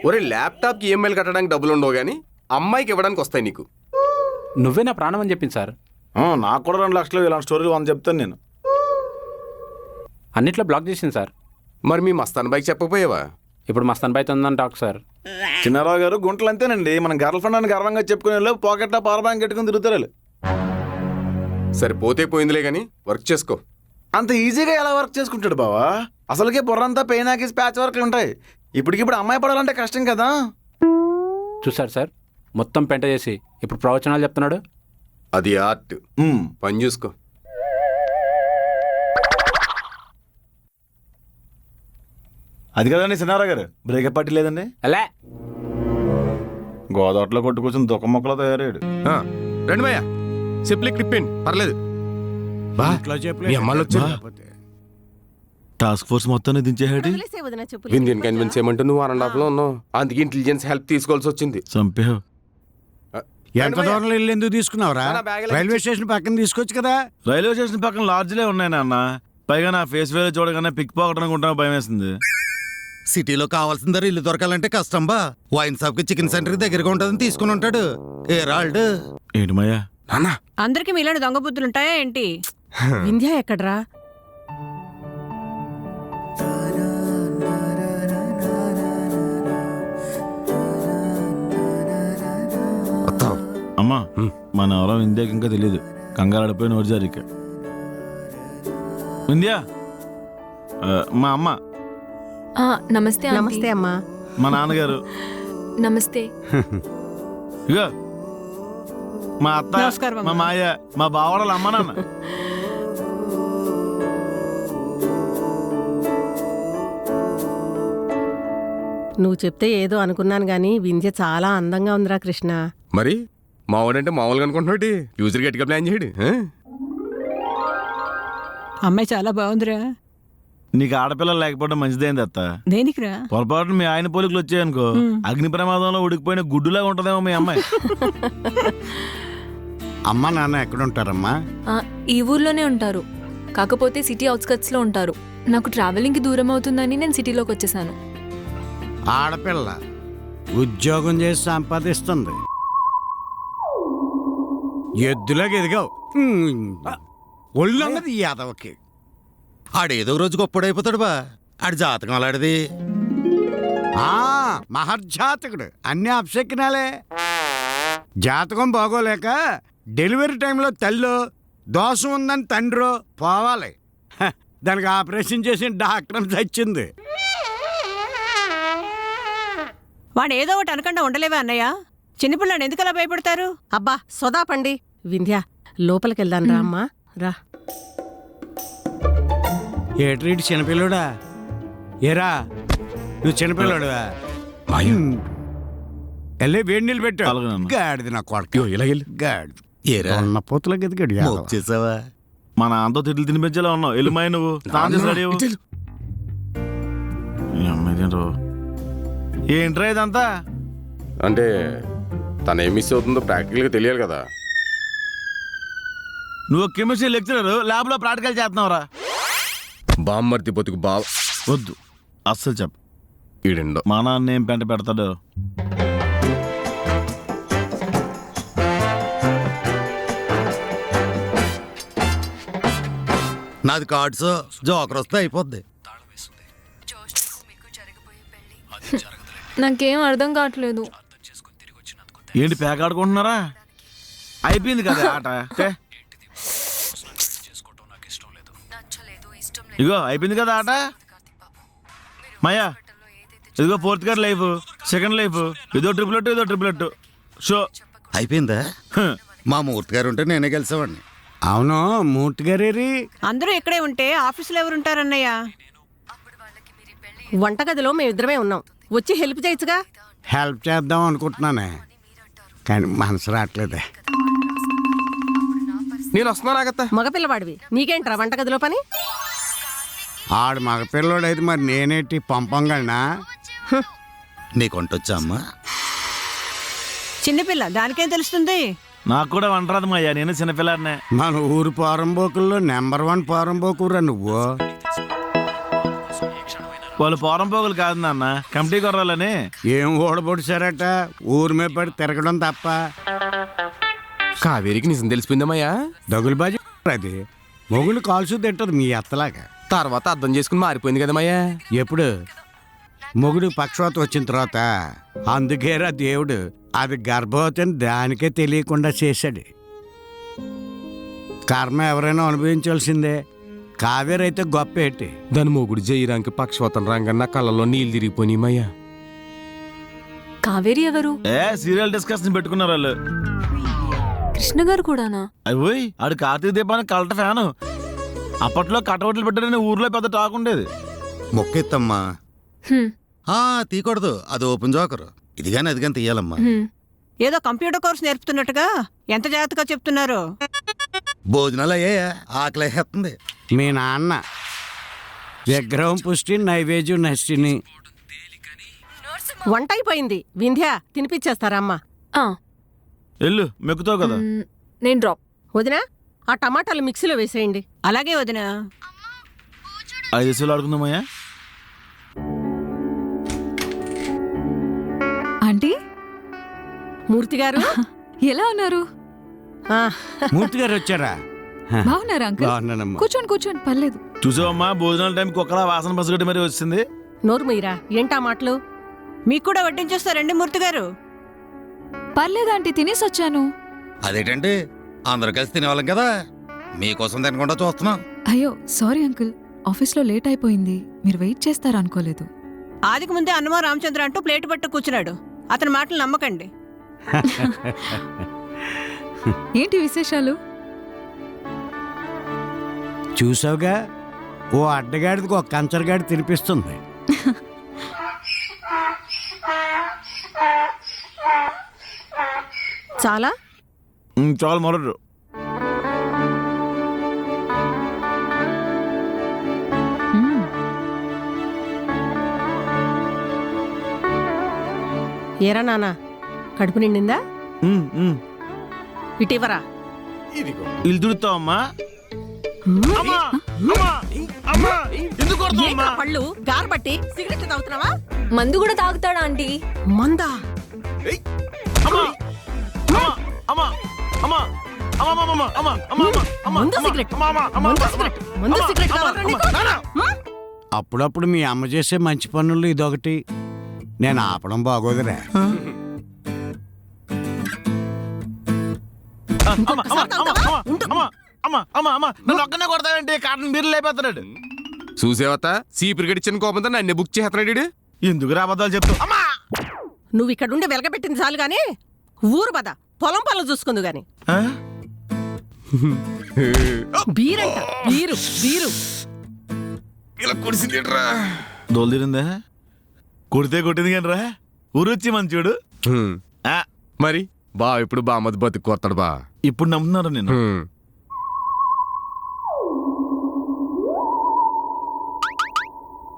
ఒరే ల్యాప్టాప్కి ఈఎంఐలు కట్టడానికి డబ్బులు ఉండవు కానీ అమ్మాయికి ఇవ్వడానికి వస్తాయి నీకు. నువ్వే నా ప్రాణం అని చెప్పింది సార్. నాకు కూడా 2 లక్షలు ఇలాంటి స్టోరీలు అని చెప్తాను నేను. అన్నిట్లో బ్లాక్ చేసింది సార్. మరి మీ మస్తాన్ బైక్ చెప్పకపోయావా? ఇప్పుడు మస్తాన్ బైక్ ఉందని టాక్ సార్. చిన్నారావు గారు గుంటలు అంతేనండి. మనం గర్ల్ ఫ్రెండ్ అని గర్వంగా చెప్పుకునే పాకెట్లో పవర్ బ్యాంక్ పెట్టుకుని తిరుగుతారు. సరే పోతే పోయిందిలే కానీ వర్క్ చేసుకో. అంత ఈజీగా ఎలా వర్క్ చేసుకుంటాడు బావా? అసలుకే బుర్రంతా పెయిన్ ఆకేసి ప్యాచ్ వర్క్లు ఉంటాయి. ఇప్పటికిప్పుడు అమ్మాయి పడాలంటే కష్టం కదా. చూసారు సార్, మొత్తం పెంట చేసి ఇప్పుడు ప్రవచనాలు చెప్తున్నాడు. అది ఆర్ట్. పని చూసుకో. అది కదండి సినారా గారు, బ్రేకప్ పార్టీ లేదండి. అలా గోదావరిలో కొట్టు కూర్చొని దుఃఖ మొక్కలో తయారయ్యాడు. రండి భయ్యా, సిప్లీ క్లిప్పింగ్ పర్లేదు. మీ అమ్మాళ్ళు వచ్చారు. టాస్క్ ఫోర్స్ మొత్తాన్ని దించేహాడు. వింధ్యన్ కన్విన్స్ చేయమంటే నువ్వు 1.5 లో ఉన్నావు. అందుకే ఇంటెలిజెన్స్ హెల్ప్ తీసుకోవాల్సి వచ్చింది. చంపేహు. ఎంత దూరంలో వెళ్ళి ఎందుకు తీసుకున్నావురా? రైల్వే స్టేషన్ పక్కన తీసుకోవచ్చు కదా. రైల్వే స్టేషన్ పక్కన లాడ్జ్లే ఉన్నాయి నాన్న. పైగా నా ఫేస్ వేరే చూడగానే పిక్ పాకెట్ అనుకుంటా భయం వేసింది. సిటీలో కావాల్సిన ధర ఇల్లు దొరకాలంటే కష్టం బా. వైన్ షాప్ కి చికెన్ సెంటర్ కి దగ్గరగా ఉంటుందని తీసుకుని ఉంటాడు. ఏ రాల్డ్ ఏంటి మయ్యా? అందరికి మీలాంటి దొంగ బుద్ధులు ఉంటాయా ఏంటి? వింధ్య ఎక్కడ్రా? అమ్మా మన ఎవరో వింధ్యాకి ఇంకా తెలియదు. కంగారు ఆడిపోయి నోరు జారిక. వింధ్యా మా అమ్మ. నమస్తే. నమస్తే అమ్మా. మా నాన్నగారు. నమస్తే. ఇగో మా అత్త, మా మాయ, మా బావడల అమ్మ నాన్న. నువ్వు చెప్తే ఏదో అనుకున్నాను గానీ వింధ్య చాలా అందంగా ఉందిరా కృష్ణ. మరి మావాడంటే మామూలుగా అనుకుంటున్నాడు. ఫ్యూచర్ గట్టిగా ప్లాన్ చేయడు. అమ్మాయి చాలా బాగుందిరా. నీకు ఆడపిల్లలు లేకపోవడం మంచిదైంది అత్త. దేనికిరా? పొరపాటున మీ ఆయన పోలికలు వచ్చాయనుకో, అగ్ని ప్రమాదంలో ఉడికిపోయిన గుడ్డులా ఉంటదేమో మీ అమ్మాయి. అమ్మ నాన్న ఎక్కడుంటారమ్మా? ఈ ఊర్లోనే ఉంటారు, కాకపోతే సిటీ అవుట్స్కట్స్ లో ఉంటారు. నాకు ట్రావెలింగ్ కి దూరం అవుతుందని నేను సిటీలోకి వచ్చేసాను. ఆడపిల్ల ఉద్యోగం చేసి సంపాదిస్తుంది. ఎద్దులాగా ఎదిగావు. ఒళ్ళన్నది యాదవకి. ఆడేదో రోజు గొప్పడైపోతాడు బా. ఆడి జాతకం అలాడిది. మహర్జాతకుడు. అన్ని అప్సెక్కినాలే. జాతకం బాగోలేక డెలివరీ టైంలో తల్లో దోషం ఉందని తండ్రో పోవాలి. దానికి ఆపరేషన్ చేసి డాక్టర్ చచ్చింది. వాడు ఏదో ఒకటి అనకుండా ఉండలేవా అన్నయ్య? చిన్నపిల్లని ఎందుకు అలా భయపడతారు? అబ్బా సోదాపండి. వింధ్య లోపలికి వెళ్దాం రా అమ్మా, రా. ఏట్రీటి చిన్నపిల్లోడా? ఏరా నువ్వు చిన్నపిల్లోడువా? వెళ్ళే వేడి నీళ్ళు పెట్టు. గాడిది నా కొడుకు. గాడిది ఏరా ఉన్న పోతుల గదిగాడు చేసావా? మా నాన్నతో తిట్లు తినిపించేలా ఉన్నావు. వెళ్ళిమాయి నువ్వు ఏంట్రా ఇదంతా? అంటే తను ఏం మిస్ అవుతుందో ప్రాక్టికల్గా తెలియాలి కదా. నువ్వు కెమిస్ట్రీ లెక్చరర్, ల్యాబ్ లో ప్రాక్టికల్ చేస్తున్నావురా. బామ్మర్తి బతుకు బావ. వద్దు అస్సలు చెప్పు. ఈడెండో మా నాన్న ఏం పెంట పెడతాడు. నాది కార్డ్స్ జోకర్ వస్తే అయిపోద్ది. నాకేం అర్థం కావట్లేదు. ఏంటి పేకాడుకుంటున్నారా? అయిపోయింది కదా ఆట. ఇగో అయిపోయింది కదా ఆట. మాయా ఇదిగో 4th గారి లైఫ్, 2nd లైఫ్, ఇదో ట్రిపులెట్, ఇదో ట్రిపులెట్ షో అయిపోయిందా? మా మూర్తి గారు ఉంటే నేనే గెలిచేవాడిని. అవును మూర్తి గారేరి. అందరూ ఇక్కడే ఉంటే ఆఫీసులో ఎవరుంటారన్నయ్య? వంటగదిలో మేమిద్దరమే ఉన్నాం, వచ్చి హెల్ప్ చేయొచ్చుగా. హెల్ప్ చేద్దాం అనుకుంటున్నానే, కానీ మనసు రావట్లేదే. నేను వస్తున్నా నాగత్త. మగపిల్లవాడివి, నీకేంట్రా వంటగదిలో పని? ఆడు మగపిల్లోడైతే మరి నేనేంటి పంపంగలనా? నీకు వంటొచ్చా అమ్మా? చిన్నపిల్ల, దానికేం తెలుస్తుంది? నాకు కూడా వంటరాదు అయ్యా, నేను చిన్నపిల్లాడినే. మన ఊరు పోరంబోకుల్లో నెంబర్ 1 పోరంబోకురా నువ్వు. వాళ్ళు పోరంపోగులు కాదు నాన్న, కమిటీ కొర్రాలని. ఏం ఓడబొడిచారట, ఊరి మీద పడి తిరగడం తప్ప. కావేరికి నిజం తెలిసిపోయిందమ్మయ్యా. దగులుబాజీ అది మొగులు కాల్చు తింటది మీ అత్తలాగా. తర్వాత అర్థం చేసుకుని మారిపోయింది కదమ్మయ్యా. ఎప్పుడు? మొగుడు పక్షవాత వచ్చిన తర్వాత. అందుకేరా దేవుడు అది గర్భవతిని దానికే తెలియకుండా చేశాడు. కర్మ ఎవరైనా అనుభవించాల్సిందే. కావేరి అయితే గొప్ప ఏంటి? దాని మొగుడు జయరాంకి పక్షవాతం రంగన్న కళ్ళలో నీళ్ళు తిరిగిపోయినామయ్యా. కావేరి ఎవరు? సీరియల్ డిస్కషన్ పెట్టుకున్నారు వాళ్ళు. కృష్ణ గారు కూడానా? అయ్యి ఆడు కార్తీక దీపానికి కలట ఫ్యాను. అప్పట్లో కటౌట్లు పెట్టారని ఊర్లో పెద్ద టాక్ ఉండేది. మొక్కెత్తమ్మా. తీయకూడదు, అది ఓపెన్ జోకర్. ఇదిగాని అదిగాని తీయాలమ్మా. ఏదో కంప్యూటర్ కోర్స్ నేర్పుతున్నట్టుగా ఎంత జాగ్రత్తగా చెప్తున్నారు. భోజనాలు అయ్యాయా? ఆకలి వేస్తుంది. మీ నాన్న విగ్రహం పుష్టి నైవేద్యం నష్టిని. వంట అయిపోయింది, వింధ్య తినిపించేస్తారమ్మా. ఎల్లు మెక్కుతావు కదా. నేను డ్రాప్. వదినా, ఆ టమాటాలు మిక్సీలో వేసేయండి. అలాగే వదినా. 5 విషయాలు ఆడుకుందామయ్యా. ఆంటీ, మూర్తి గారు ఎలా ఉన్నారు? మూర్తి గారు వచ్చారా? బాగున్నారా అంకుల్? బాగున్నానమ్మా. కూర్చోండి కూర్చోండి, పర్లేదు. చూసావమ్మా, భోజనాల టైంకి ఒకలా వాసన పసుగట్టి మరీ వచ్చింది. నోరు మీరా, ఏంటా మాటలు? మీకు కూడా వడ్డించేస్తారండి మూర్తి గారు? పర్లేదు ఆంటీ, తినేసి వచ్చాను. అదేంటండి, అందరూ కలిసి తినేవాళ్ళం కదా, మీకోసం తినకుండా చూస్తున్నాం. అయ్యో సారీ అంకుల్, ఆఫీస్లో లేట్ అయిపోయింది. మీరు వెయిట్ చేస్తారు అనుకోలేదు. ఆదికి ముందే అన్నమా రామచంద్ర అంటూ ప్లేట్ పట్టు కూర్చున్నాడు. అతని మాటలు నమ్మకండి. ఏంటి విశేషాలు? చూసావుగా, ఓ అడ్డగాడికి ఒక కంచరగాడి తినిపిస్తుంది. చాలా చాలా మొరడు. ఏరా నాన్న, కడుపు నిండిందా? ఇటీవరా ఇల్లు దుడుతావమ్మా. పళ్ళు గారబట్టి సిగరెట్ తాగుతున్నావా? మందు కూడా తాగుతాడా ఆంటీ? మందా? అప్పుడప్పుడు మీ అమ్మ చేసే మంచి పనులు ఇదొకటి. నేను ఆపడం బాగోదురా. కొడతానంటే కాటన్ బీర్లు అయిపోతున్నాడు. చూసేవత సీపురు గడిచిన కోపంతో నన్ను బుక్ చేస్తున్నాడు. ఎందుకు రాబద్దాలు చెప్తావు? నువ్వు ఇక్కడ ఉండి వెలగబెట్టింది చాలు గాని ఊరు బద పొలం పనులు చూసుకుందు గాని. బీరంట, బీరు బీరు. ఇలా కుడిసిందేట్రా? దోలు తీరిందా? కొడితే కొట్టింది కానీ రా, ఊరొచ్చి మంచోడు. మరి బా ఇప్పుడు బామ్మది బతుకు కొత్తాడు బా. ఇప్పుడు నమ్ముతున్నారు నేను.